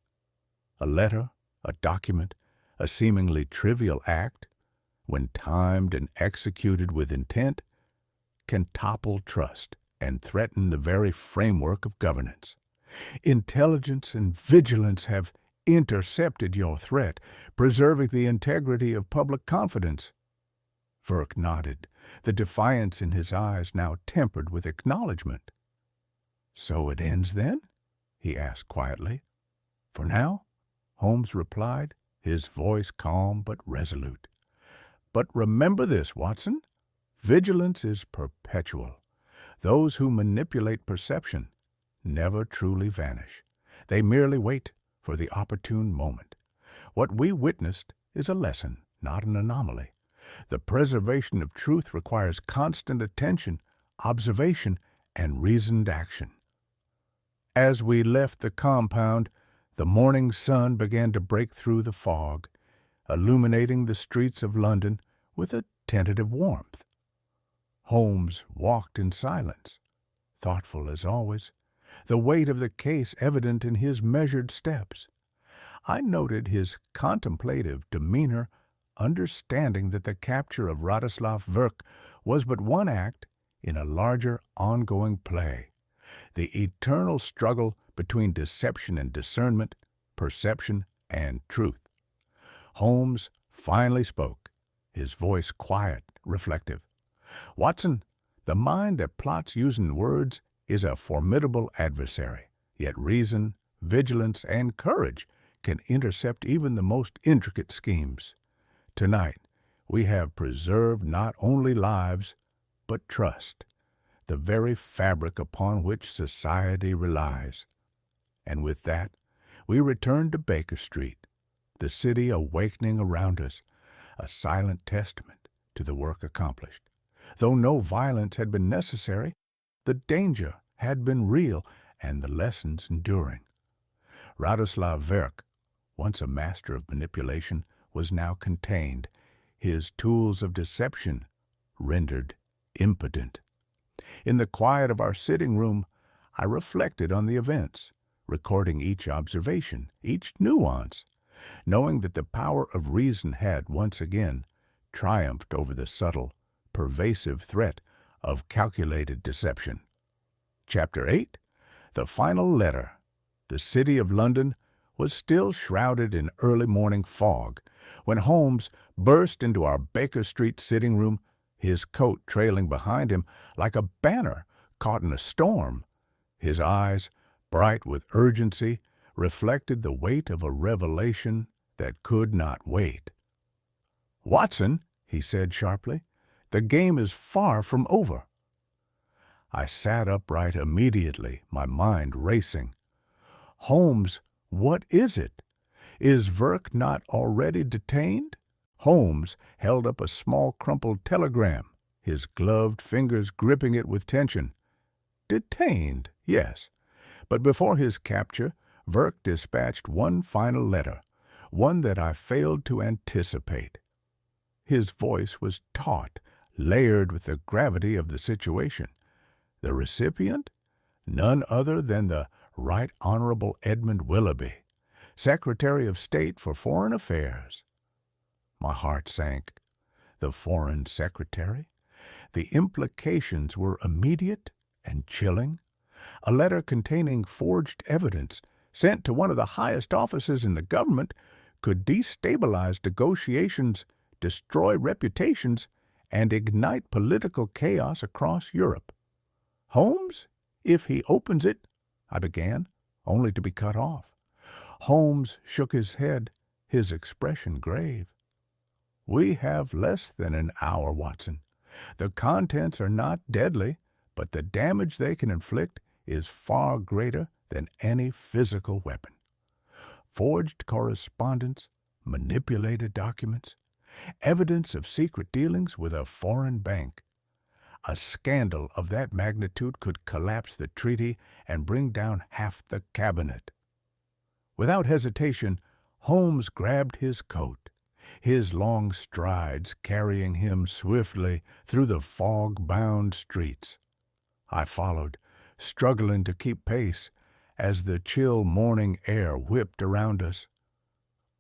[SPEAKER 1] A letter, a document, a seemingly trivial act, when timed and executed with intent, can topple trust and threaten the very framework of governance. Intelligence and vigilance have intercepted your threat, preserving the integrity of public confidence. Verk nodded, the defiance in his eyes now tempered with acknowledgment. So it ends then? He asked quietly. For now, Holmes replied, his voice calm but resolute. But remember this, Watson. Vigilance is perpetual. Those who manipulate perception never truly vanish. They merely wait for the opportune moment. What we witnessed is a lesson, not an anomaly. The preservation of truth requires constant attention, observation, and reasoned action. As we left the compound, the morning sun began to break through the fog, illuminating the streets of London with a tentative warmth. Holmes walked in silence, thoughtful as always, the weight of the case evident in his measured steps. I noted his contemplative demeanor, understanding that the capture of Radoslav Verk was but one act in a larger ongoing play, the eternal struggle between deception and discernment, perception and truth. Holmes finally spoke, his voice quiet, reflective. Watson, the mind that plots using words is a formidable adversary, yet reason, vigilance, and courage can intercept even the most intricate schemes. Tonight, we have preserved not only lives, but trust, the very fabric upon which society relies. And with that, we return to Baker Street, the city awakening around us, a silent testament to the work accomplished. Though no violence had been necessary, the danger had been real and the lessons enduring. Radoslav Verk, once a master of manipulation, was now contained, his tools of deception rendered impotent. In the quiet of our sitting room, I reflected on the events, recording each observation, each nuance, knowing that the power of reason had once again triumphed over the subtle, pervasive threat of calculated deception. Chapter 8. The Final Letter. The city of London was still shrouded in early morning fog when Holmes burst into our Baker Street sitting room, his coat trailing behind him like a banner caught in a storm. His eyes, bright with urgency, reflected the weight of a revelation that could not wait. "Watson," he said sharply, "the game is far from over." I sat upright immediately, my mind racing. "Holmes, what is it? Is Verk not already detained?" Holmes held up a small crumpled telegram, his gloved fingers gripping it with tension. Detained, yes. But before his capture, Verk dispatched one final letter, one that I failed to anticipate. His voice was taut, layered with the gravity of the situation. The recipient? None other than the Right Honorable Edmund Willoughby, Secretary of State for Foreign Affairs. My heart sank. The Foreign Secretary? The implications were immediate and chilling. A letter containing forged evidence sent to one of the highest offices in the government could destabilize negotiations, destroy reputations, and ignite political chaos across Europe. Holmes, if he opens it, I began, only to be cut off. Holmes shook his head, his expression grave. We have less than an hour, Watson. The contents are not deadly, but the damage they can inflict is far greater than any physical weapon. Forged correspondence, manipulated documents, evidence of secret dealings with a foreign bank. A scandal of that magnitude could collapse the treaty and bring down half the cabinet. Without hesitation, Holmes grabbed his coat, his long strides carrying him swiftly through the fog-bound streets. I followed, struggling to keep pace as the chill morning air whipped around us.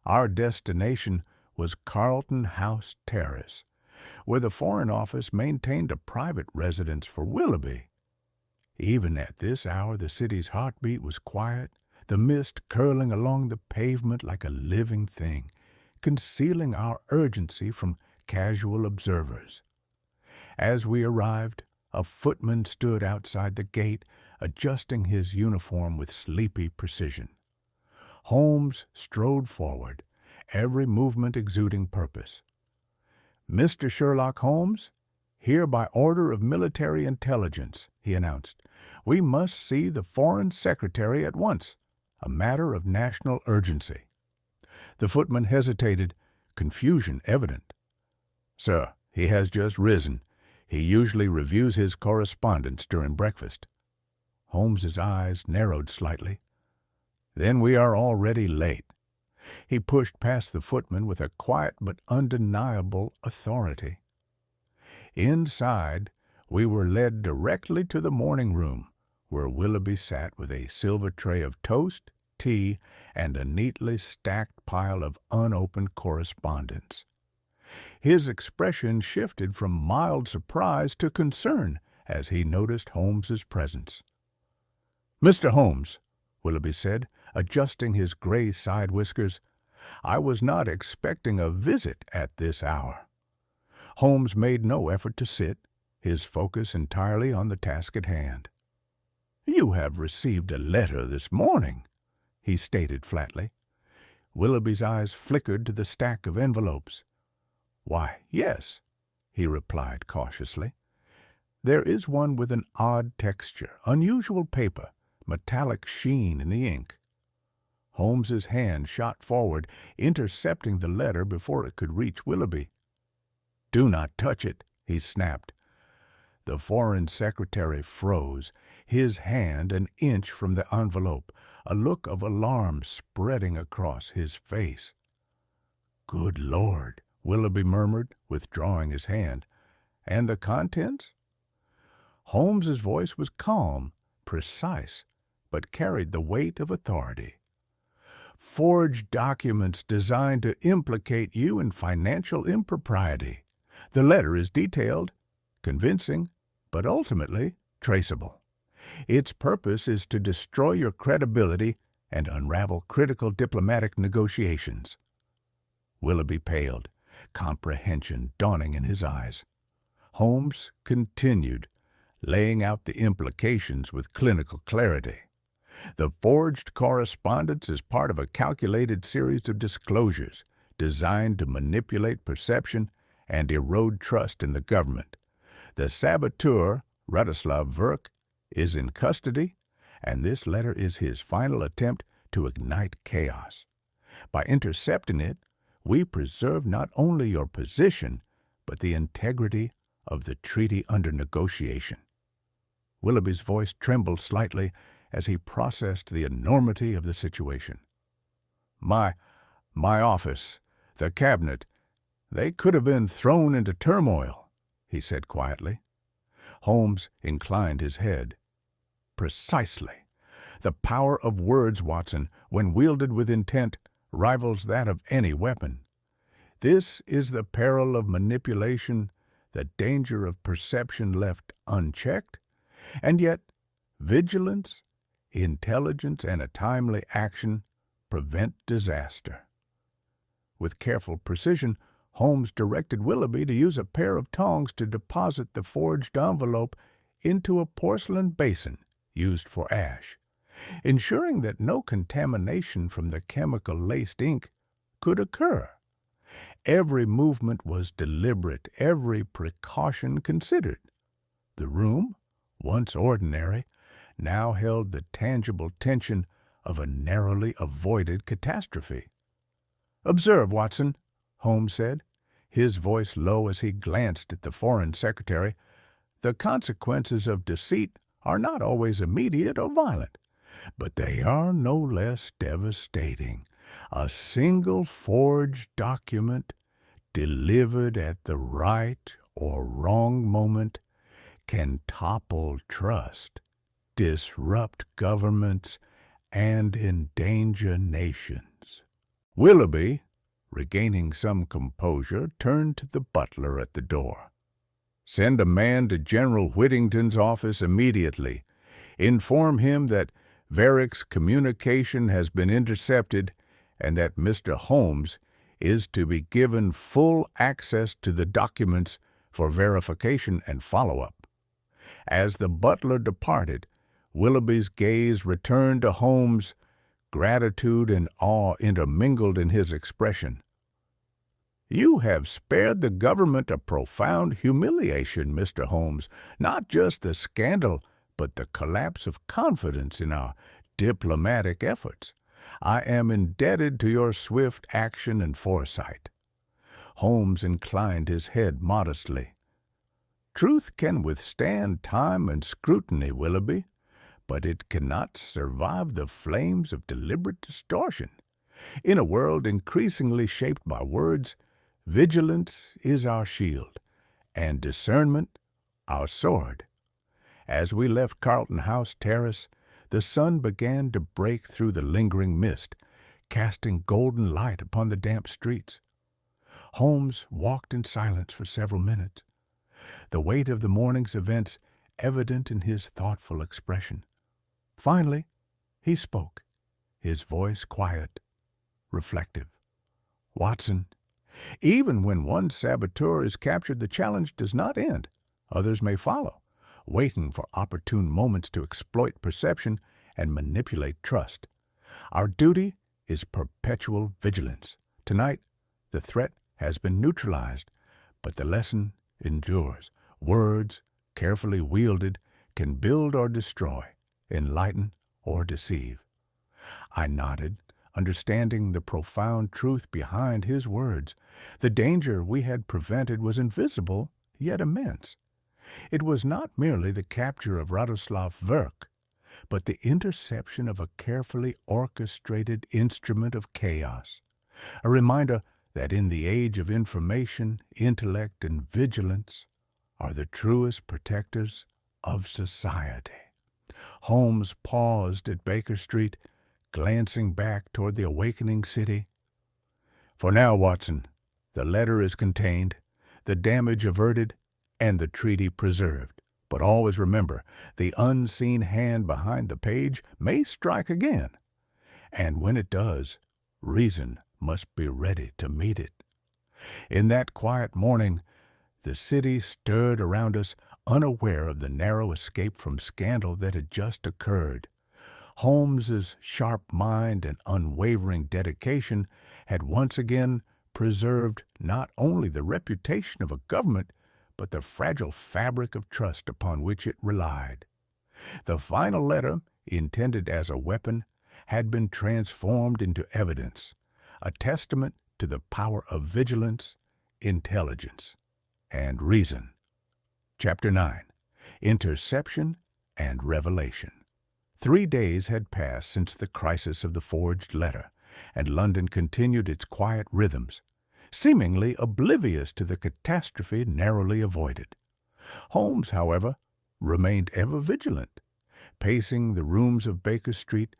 [SPEAKER 1] Our destination was Carlton House Terrace, where the Foreign Office maintained a private residence for Willoughby. Even at this hour the city's heartbeat was quiet, the mist curling along the pavement like a living thing, concealing our urgency from casual observers. As we arrived, a footman stood outside the gate, adjusting his uniform with sleepy precision. Holmes strode forward, every movement exuding purpose. "Mr. Sherlock Holmes, here by order of military intelligence," he announced. "We must see the Foreign Secretary at once. A matter of national urgency." The footman hesitated, confusion evident. "Sir, he has just risen. He usually reviews his correspondence during breakfast." Holmes's eyes narrowed slightly. "Then we are already late." He pushed past the footman with a quiet but undeniable authority. Inside, we were led directly to the morning room, where Willoughby sat with a silver tray of toast, tea, and a neatly stacked pile of unopened correspondence. His expression shifted from mild surprise to concern as he noticed Holmes's presence. "Mr. Holmes," Willoughby said, adjusting his gray side whiskers, "I was not expecting a visit at this hour." Holmes made no effort to sit, his focus entirely on the task at hand. "You have received a letter this morning," he stated flatly. Willoughby's eyes flickered to the stack of envelopes. "Why, yes," he replied cautiously. "There is one with an odd texture, unusual paper, metallic sheen in the ink." Holmes's hand shot forward, intercepting the letter before it could reach Willoughby. "Do not touch it," he snapped. The Foreign Secretary froze, his hand an inch from the envelope, a look of alarm spreading across his face. "Good Lord," Willoughby murmured, withdrawing his hand. "And the contents?" Holmes's voice was calm, precise, but carried the weight of authority. "Forged documents designed to implicate you in financial impropriety. The letter is detailed, convincing, but ultimately traceable. Its purpose is to destroy your credibility and unravel critical diplomatic negotiations." Willoughby paled, comprehension dawning in his eyes. Holmes continued, laying out the implications with clinical clarity. "The forged correspondence is part of a calculated series of disclosures designed to manipulate perception and erode trust in the government. The saboteur, Radoslav Verk, is in custody, and this letter is his final attempt to ignite chaos. By intercepting it, we preserve not only your position, but the integrity of the treaty under negotiation." Willoughby's voice trembled slightly as he processed the enormity of the situation. My office, the cabinet, they could have been thrown into turmoil," he said quietly. Holmes inclined his head. "Precisely. The power of words, Watson, when wielded with intent, rivals that of any weapon. This is the peril of manipulation, the danger of perception left unchecked, and yet vigilance, intelligence, and a timely action prevent disaster." With careful precision, Holmes directed Willoughby to use a pair of tongs to deposit the forged envelope into a porcelain basin used for ash, ensuring that no contamination from the chemical-laced ink could occur. Every movement was deliberate, every precaution considered. The room, once ordinary, now held the tangible tension of a narrowly avoided catastrophe. "Observe, Watson," Holmes said, his voice low as he glanced at the Foreign Secretary, "the consequences of deceit are not always immediate or violent, but they are no less devastating. A single forged document, delivered at the right or wrong moment, can topple trust, disrupt governments, and endanger nations." Willoughby, regaining some composure, turned to the butler at the door. "Send a man to General Whittington's office immediately. Inform him that Varick's communication has been intercepted and that Mr. Holmes is to be given full access to the documents for verification and follow-up." As the butler departed, Willoughby's gaze returned to Holmes. Gratitude and awe intermingled in his expression. "You have spared the government a profound humiliation, Mr. Holmes, not just the scandal, but the collapse of confidence in our diplomatic efforts. I am indebted to your swift action and foresight." Holmes inclined his head modestly. "Truth can withstand time and scrutiny, Willoughby, but it cannot survive the flames of deliberate distortion. In a world increasingly shaped by words, vigilance is our shield, and discernment our sword." As we left Carlton House Terrace, the sun began to break through the lingering mist, casting golden light upon the damp streets. Holmes walked in silence for several minutes, the weight of the morning's events evident in his thoughtful expression. Finally, he spoke, his voice quiet, reflective. "Watson, even when one saboteur is captured, the challenge does not end. Others may follow, waiting for opportune moments to exploit perception and manipulate trust. Our duty is perpetual vigilance. Tonight, the threat has been neutralized, but the lesson endures. Words, carefully wielded, can build or destroy, enlighten or deceive." I nodded, understanding the profound truth behind his words. The danger we had prevented was invisible, yet immense. It was not merely the capture of Radoslav Verk, but the interception of a carefully orchestrated instrument of chaos, a reminder that in the age of information, intellect, and vigilance are the truest protectors of society. Holmes paused at Baker Street, glancing back toward the awakening city. "For now, Watson, the letter is contained, the damage averted, and the treaty preserved. But always remember, the unseen hand behind the page may strike again. And when it does, reason must be ready to meet it." In that quiet morning, the city stirred around us, unaware of the narrow escape from scandal that had just occurred. Holmes's sharp mind and unwavering dedication had once again preserved not only the reputation of a government, but the fragile fabric of trust upon which it relied. The final letter, intended as a weapon, had been transformed into evidence, a testament to the power of vigilance, intelligence, and reason. Chapter 9. Interception and revelation. 3 days had passed since the crisis of the forged letter, and London continued its quiet rhythms, seemingly oblivious to the catastrophe narrowly avoided. Holmes, however, remained ever vigilant, pacing the rooms of Baker Street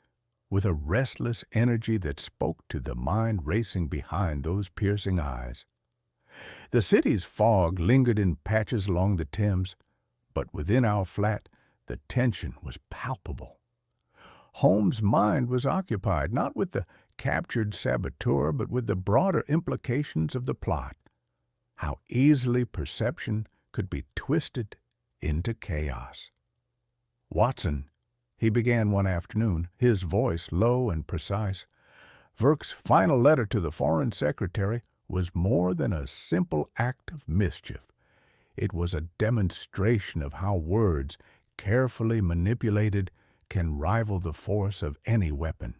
[SPEAKER 1] with a restless energy that spoke to the mind racing behind those piercing eyes. The city's fog lingered in patches along the Thames, but within our flat the tension was palpable. Holmes' mind was occupied not with the captured saboteur, but with the broader implications of the plot. How easily perception could be twisted into chaos. "Watson," he began one afternoon, his voice low and precise, "Verk's final letter to the Foreign Secretary was more than a simple act of mischief. It was a demonstration of how words, carefully manipulated, can rival the force of any weapon."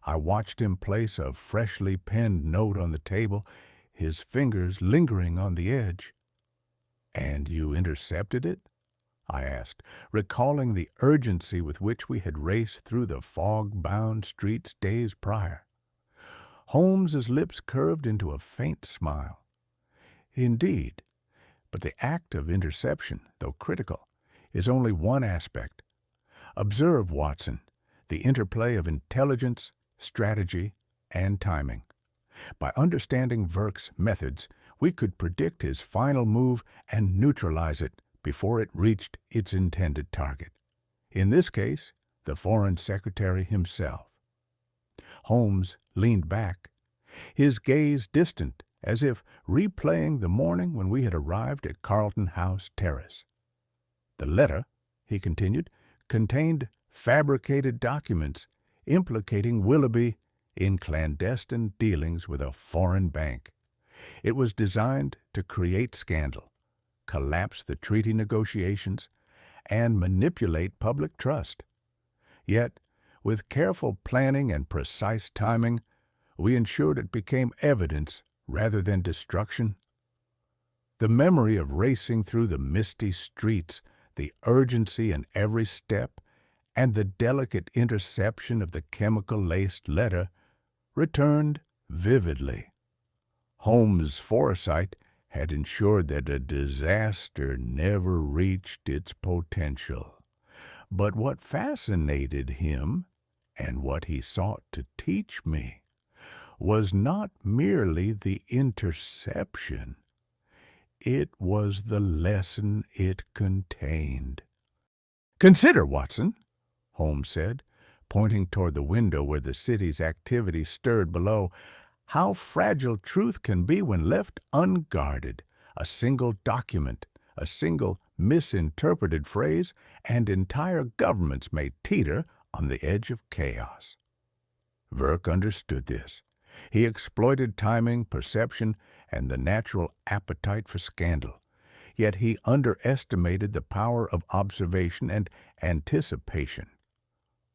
[SPEAKER 1] I watched him place a freshly penned note on the table, his fingers lingering on the edge. "And you intercepted it?" I asked, recalling the urgency with which we had raced through the fog-bound streets days prior. Holmes's lips curved into a faint smile. "Indeed, but the act of interception, though critical, is only one aspect. Observe, Watson, the interplay of intelligence, strategy, and timing. By understanding Verk's methods, we could predict his final move and neutralize it before it reached its intended target. In this case, the Foreign Secretary himself." Holmes leaned back, his gaze distant, as if replaying the morning when we had arrived at Carlton House Terrace. "The letter," he continued, "contained fabricated documents implicating Willoughby in clandestine dealings with a foreign bank. It was designed to create scandal, collapse the treaty negotiations, and manipulate public trust. Yet, with careful planning and precise timing, we ensured it became evidence rather than destruction. The memory of racing through the misty streets, the urgency in every step, and the delicate interception of the chemical-laced letter returned vividly. Holmes' foresight had ensured that a disaster never reached its potential. But what fascinated him, and what he sought to teach me, was not merely the interception. It was the lesson it contained. "Consider, Watson," Holmes said, pointing toward the window where the city's activity stirred below, "how fragile truth can be when left unguarded. A single document, a single misinterpreted phrase, and entire governments may teeter on the edge of chaos." Verk understood this. He exploited timing, perception, and the natural appetite for scandal. Yet he underestimated the power of observation and anticipation.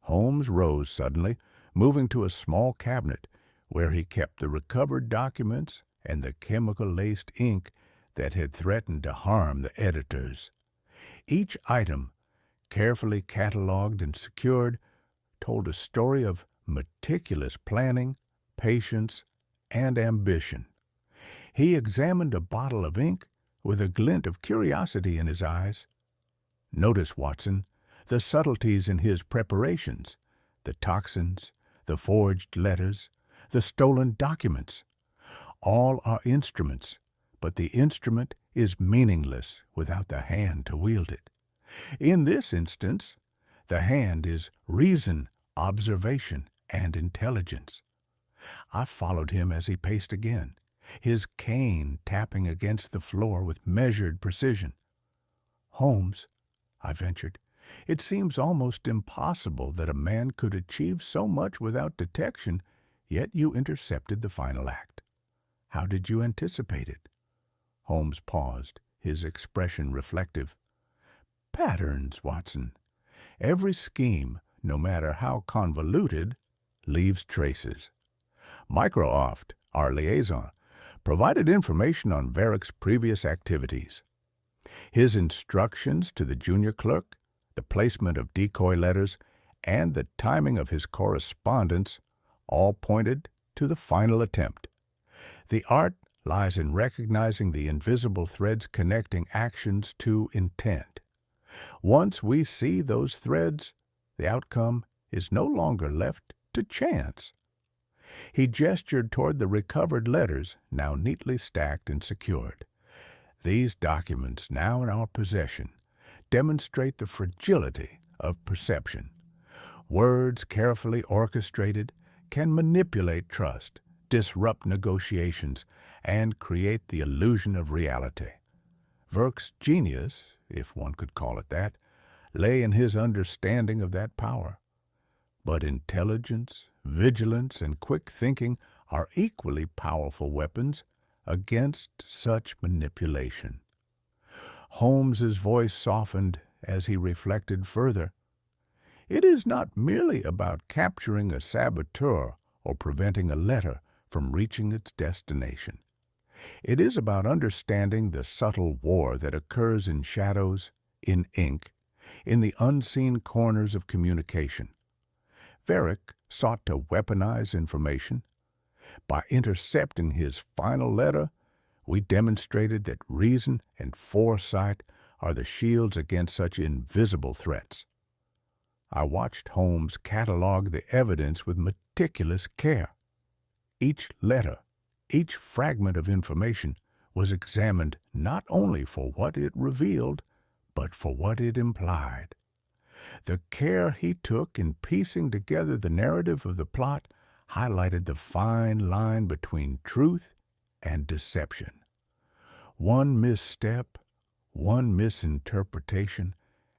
[SPEAKER 1] Holmes rose suddenly, moving to a small cabinet where he kept the recovered documents and the chemical-laced ink that had threatened to harm the editors. Each item, carefully catalogued and secured, told a story of meticulous planning, patience, and ambition. He examined a bottle of ink with a glint of curiosity in his eyes. "Notice, Watson, the subtleties in his preparations, the toxins, the forged letters, the stolen documents. All are instruments, but the instrument is meaningless without the hand to wield it. In this instance, the hand is reason, observation, and intelligence." I followed him as he paced again, his cane tapping against the floor with measured precision. "Holmes," I ventured, "it seems almost impossible that a man could achieve so much without detection, yet you intercepted the final act. How did you anticipate it?" Holmes paused, his expression reflective. "Patterns, Watson. Every scheme, no matter how convoluted, leaves traces. Microoft, our liaison, provided information on Verrick's previous activities. His instructions to the junior clerk, the placement of decoy letters, and the timing of his correspondence all pointed to the final attempt. The art lies in recognizing the invisible threads connecting actions to intent. Once we see those threads, the outcome is no longer left to chance. He gestured toward the recovered letters, now neatly stacked and secured. These documents, now in our possession, demonstrate the fragility of perception. Words carefully orchestrated can manipulate trust, disrupt negotiations, and create the illusion of reality. Verk's genius, if one could call it that, lay in his understanding of that power. But intelligence, vigilance, and quick thinking are equally powerful weapons against such manipulation. Holmes's voice softened as he reflected further. It is not merely about capturing a saboteur or preventing a letter from reaching its destination. It is about understanding the subtle war that occurs in shadows, in ink, in the unseen corners of communication. Varick sought to weaponize information. By intercepting his final letter, we demonstrated that reason and foresight are the shields against such invisible threats. I watched Holmes catalog the evidence with meticulous care. Each letter, each fragment of information was examined not only for what it revealed, but for what it implied. The care he took in piecing together the narrative of the plot highlighted the fine line between truth and deception. One misstep, one misinterpretation,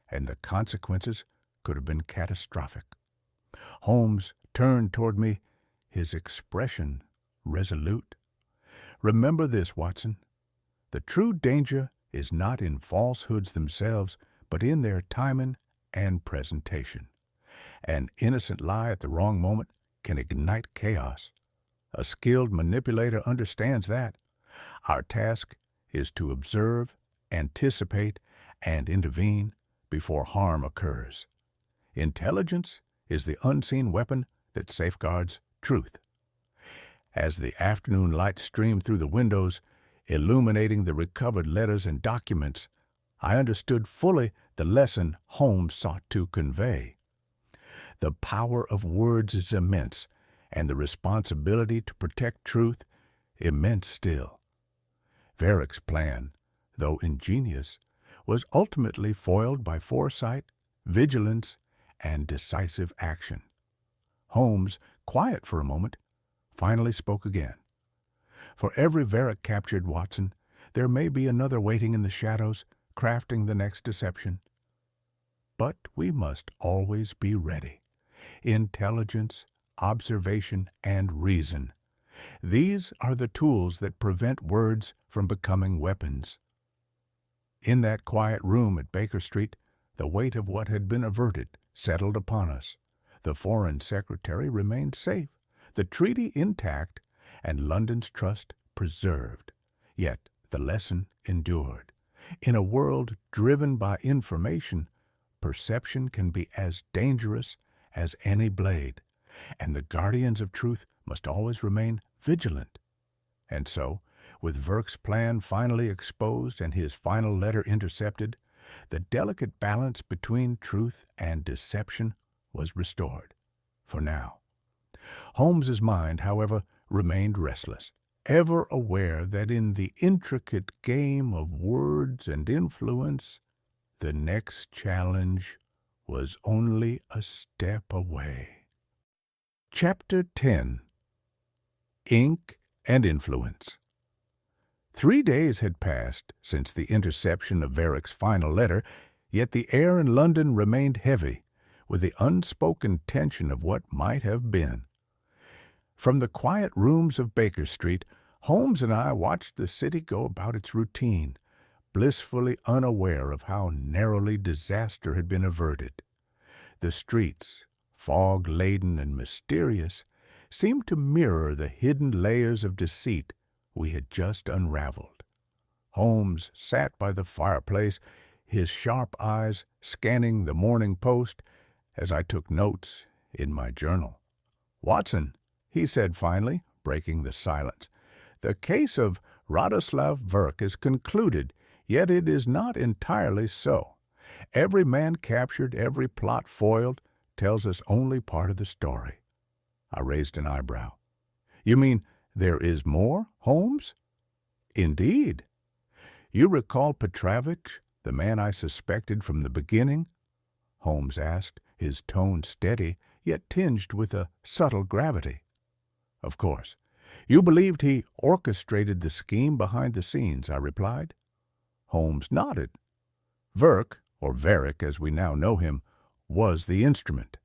[SPEAKER 1] and the consequences could have been catastrophic. Holmes turned toward me, his expression resolute. Remember this, Watson. The true danger is not in falsehoods themselves, but in their timing and presentation. An innocent lie at the wrong moment can ignite chaos. A skilled manipulator understands that. Our task is to observe, anticipate, and intervene before harm occurs. Intelligence is the unseen weapon that safeguards truth. As the afternoon light streamed through the windows, illuminating the recovered letters and documents, I understood fully the lesson Holmes sought to convey. The power of words is immense, and the responsibility to protect truth immense still. Varick's plan, though ingenious, was ultimately foiled by foresight, vigilance, and decisive action. Holmes, quiet for a moment, finally spoke again. For every Varick captured, Watson, there may be another waiting in the shadows, crafting the next deception. But we must always be ready. Intelligence, observation, and reason. These are the tools that prevent words from becoming weapons. In that quiet room at Baker Street, the weight of what had been averted settled upon us. The Foreign Secretary remained safe, the treaty intact, and London's trust preserved. Yet the lesson endured. In a world driven by information, perception can be as dangerous as any blade, and the guardians of truth must always remain vigilant. And so, with Verk's plan finally exposed and his final letter intercepted, the delicate balance between truth and deception was restored, for now. Holmes's mind, however, remained restless, ever aware that in the intricate game of words and influence, the next challenge was only a step away. Chapter 10. Ink and Influence. 3 days had passed since the interception of Varick's final letter, yet the air in London remained heavy with the unspoken tension of what might have been. From the quiet rooms of Baker Street, Holmes and I watched the city go about its routine, blissfully unaware of how narrowly disaster had been averted. The streets, fog-laden and mysterious, seemed to mirror the hidden layers of deceit we had just unraveled. Holmes sat by the fireplace, his sharp eyes scanning the Morning Post as I took notes in my journal. "Watson," he said finally, breaking the silence, "the case of Radoslav Verk is concluded, yet it is not entirely so. Every man captured, every plot foiled, tells us only part of the story." I raised an eyebrow. "You mean there is more, Holmes?" "Indeed. You recall Petrovich, the man I suspected from the beginning?" Holmes asked, his tone steady, yet tinged with a subtle gravity. "Of course. You believed he orchestrated the scheme behind the scenes," I replied. Holmes nodded. Verk, or Varick as we now know him, was the instrument.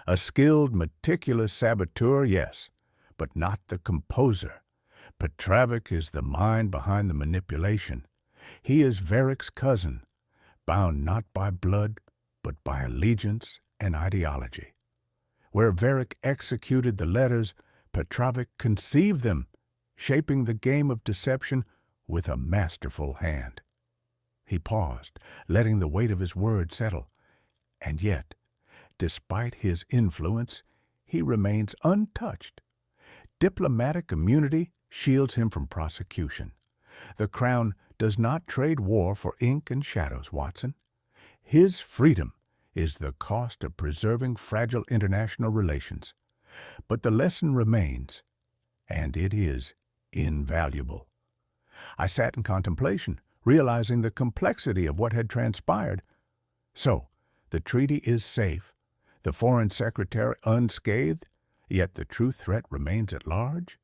[SPEAKER 1] A skilled, meticulous saboteur, yes, but not the composer. Petrovich is the mind behind the manipulation. He is Varick's cousin, bound not by blood, but by allegiance and ideology. Where Varick executed the letters, Petrovich conceived them, shaping the game of deception with a masterful hand. He paused, letting the weight of his words settle. And yet, despite his influence, he remains untouched. Diplomatic immunity shields him from prosecution. The Crown does not trade war for ink and shadows, Watson. His freedom is the cost of preserving fragile international relations. But the lesson remains, and it is invaluable. I sat in contemplation, realizing the complexity of what had transpired. So, the treaty is safe, the Foreign Secretary unscathed, yet the true threat remains at large?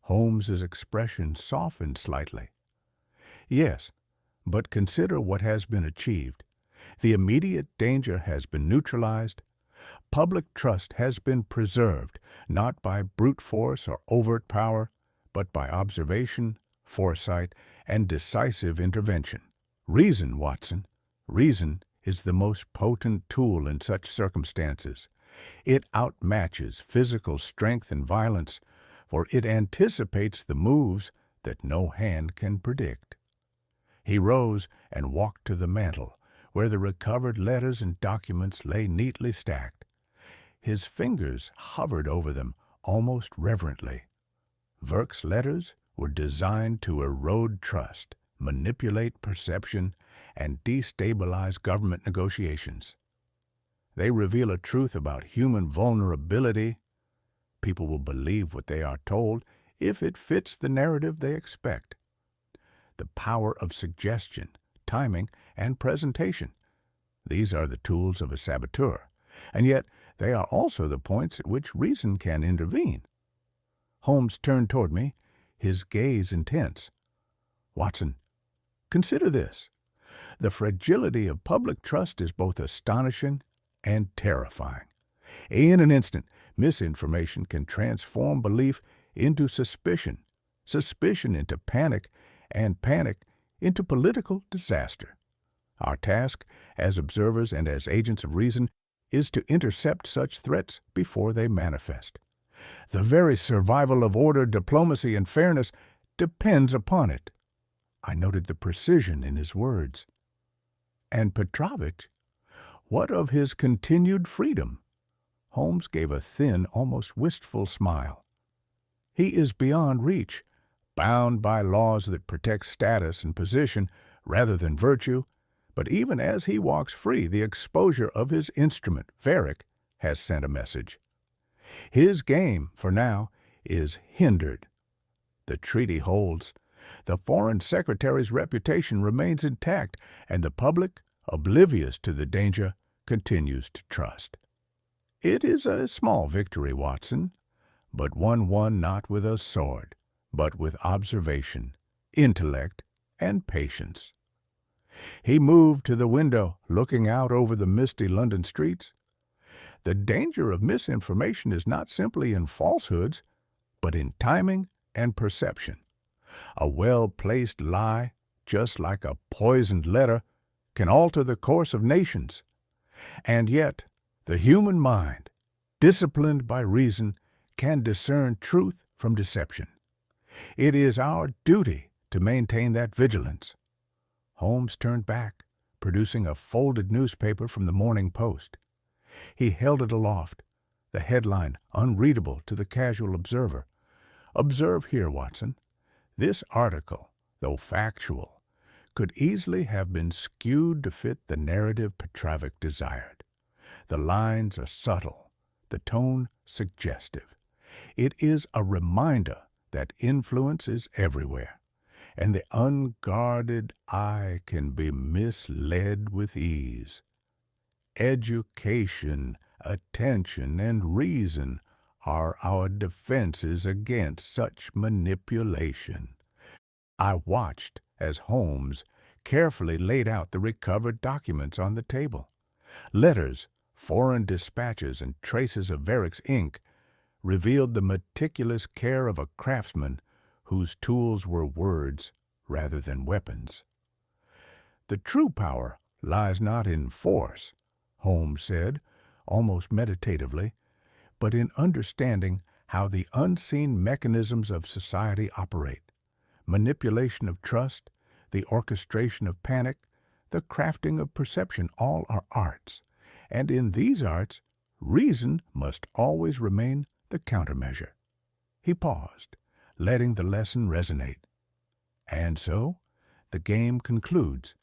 [SPEAKER 1] Holmes's expression softened slightly. "Yes, but consider what has been achieved. The immediate danger has been neutralized. Public trust has been preserved, not by brute force or overt power, but by observation, foresight, and decisive intervention. Reason, Watson, reason is the most potent tool in such circumstances. It outmatches physical strength and violence, for it anticipates the moves that no hand can predict." He rose and walked to the mantel, where the recovered letters and documents lay neatly stacked. His fingers hovered over them almost reverently. Verk's letters were designed to erode trust, manipulate perception, and destabilize government negotiations. They reveal a truth about human vulnerability. People will believe what they are told if it fits the narrative they expect. The power of suggestion, timing, and presentation. These are the tools of a saboteur, and yet they are also the points at which reason can intervene. Holmes turned toward me, his gaze intense. "Watson, consider this. The fragility of public trust is both astonishing and terrifying. In an instant, misinformation can transform belief into suspicion, suspicion into panic, and panic into political disaster. Our task, as observers and as agents of reason, is to intercept such threats before they manifest. The very survival of order, diplomacy, and fairness depends upon it." I noted the precision in his words. "And Petrovich? What of his continued freedom?" Holmes gave a thin, almost wistful smile. "He is beyond reach, bound by laws that protect status and position rather than virtue, but even as he walks free, the exposure of his instrument, Varick, has sent a message. His game, for now, is hindered. The treaty holds. The Foreign Secretary's reputation remains intact, and the public, oblivious to the danger, continues to trust. It is a small victory, Watson, but one won not with a sword, but with observation, intellect, and patience." He moved to the window, looking out over the misty London streets. "The danger of misinformation is not simply in falsehoods, but in timing and perception. A well-placed lie, just like a poisoned letter, can alter the course of nations. And yet, the human mind, disciplined by reason, can discern truth from deception. It is our duty to maintain that vigilance." Holmes turned back, producing a folded newspaper from the Morning Post. He held it aloft, the headline unreadable to the casual observer. Observe here, Watson. This article, though factual, could easily have been skewed to fit the narrative Petrovic desired. The lines are subtle, the tone suggestive. It is a reminder that influence is everywhere, and the unguarded eye can be misled with ease. Education, attention, and reason are our defenses against such manipulation. I watched as Holmes carefully laid out the recovered documents on the table. Letters, foreign dispatches, and traces of Varick's ink revealed the meticulous care of a craftsman whose tools were words rather than weapons. The true power lies not in force, Holmes said, almost meditatively, but in understanding how the unseen mechanisms of society operate. Manipulation of trust, the orchestration of panic, the crafting of perception, all are arts. And in these arts, reason must always remain the countermeasure. He paused, letting the lesson resonate. And so, the game concludes.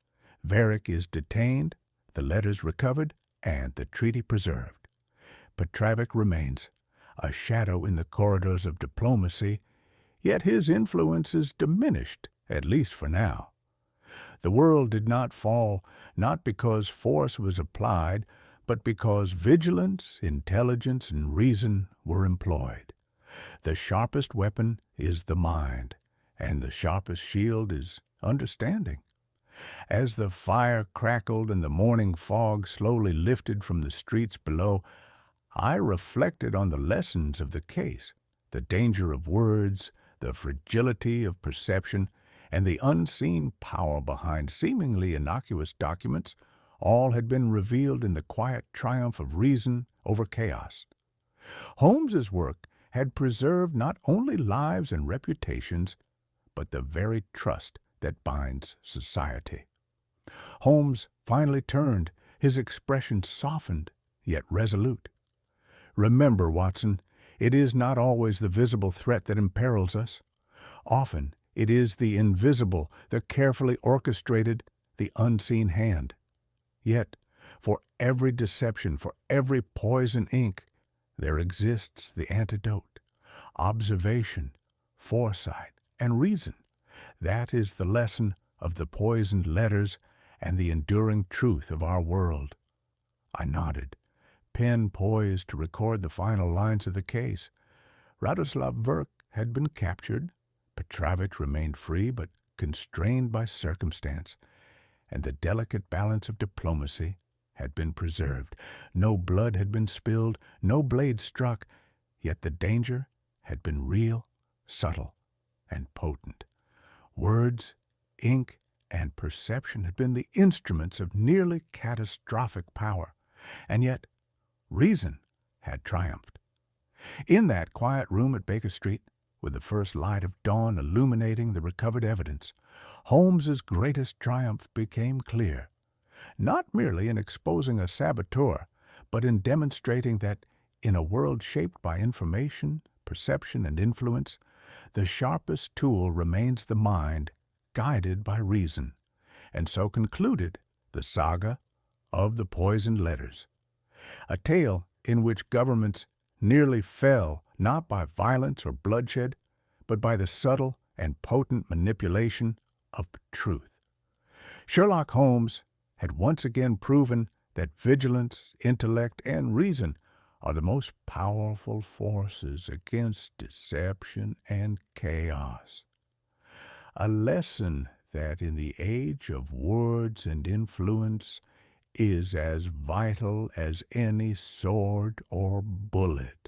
[SPEAKER 1] Varick is detained, the letters recovered, and the treaty preserved. Petrovic remains, a shadow in the corridors of diplomacy, yet his influence is diminished, at least for now. The world did not fall, not because force was applied, but because vigilance, intelligence, and reason were employed. The sharpest weapon is the mind, and the sharpest shield is understanding. As the fire crackled and the morning fog slowly lifted from the streets below, I reflected on the lessons of the case, the danger of words, the fragility of perception, and the unseen power behind seemingly innocuous documents. All had been revealed in the quiet triumph of reason over chaos. Holmes's work had preserved not only lives and reputations, but the very trust that binds society. Holmes finally turned, his expression softened, yet resolute. Remember, Watson, it is not always the visible threat that imperils us. Often it is the invisible, the carefully orchestrated, the unseen hand. Yet, for every deception, for every poison ink, there exists the antidote: observation, foresight, and reason. That is the lesson of the poisoned letters and the enduring truth of our world. I nodded, pen poised to record the final lines of the case. Radoslav Virk had been captured. Petrovic remained free but constrained by circumstance, and the delicate balance of diplomacy had been preserved. No blood had been spilled, no blade struck, yet the danger had been real, subtle, and potent. Words, ink, and perception had been the instruments of nearly catastrophic power, and yet reason had triumphed. In that quiet room at Baker Street, with the first light of dawn illuminating the recovered evidence, Holmes's greatest triumph became clear, not merely in exposing a saboteur, but in demonstrating that, in a world shaped by information, perception, and influence, the sharpest tool remains the mind, guided by reason. And so concluded the saga of the poisoned letters, a tale in which governments nearly fell not by violence or bloodshed, but by the subtle and potent manipulation of truth. Sherlock Holmes had once again proven that vigilance, intellect, and reason are the most powerful forces against deception and chaos. A lesson that in the age of words and influence is as vital as any sword or bullet.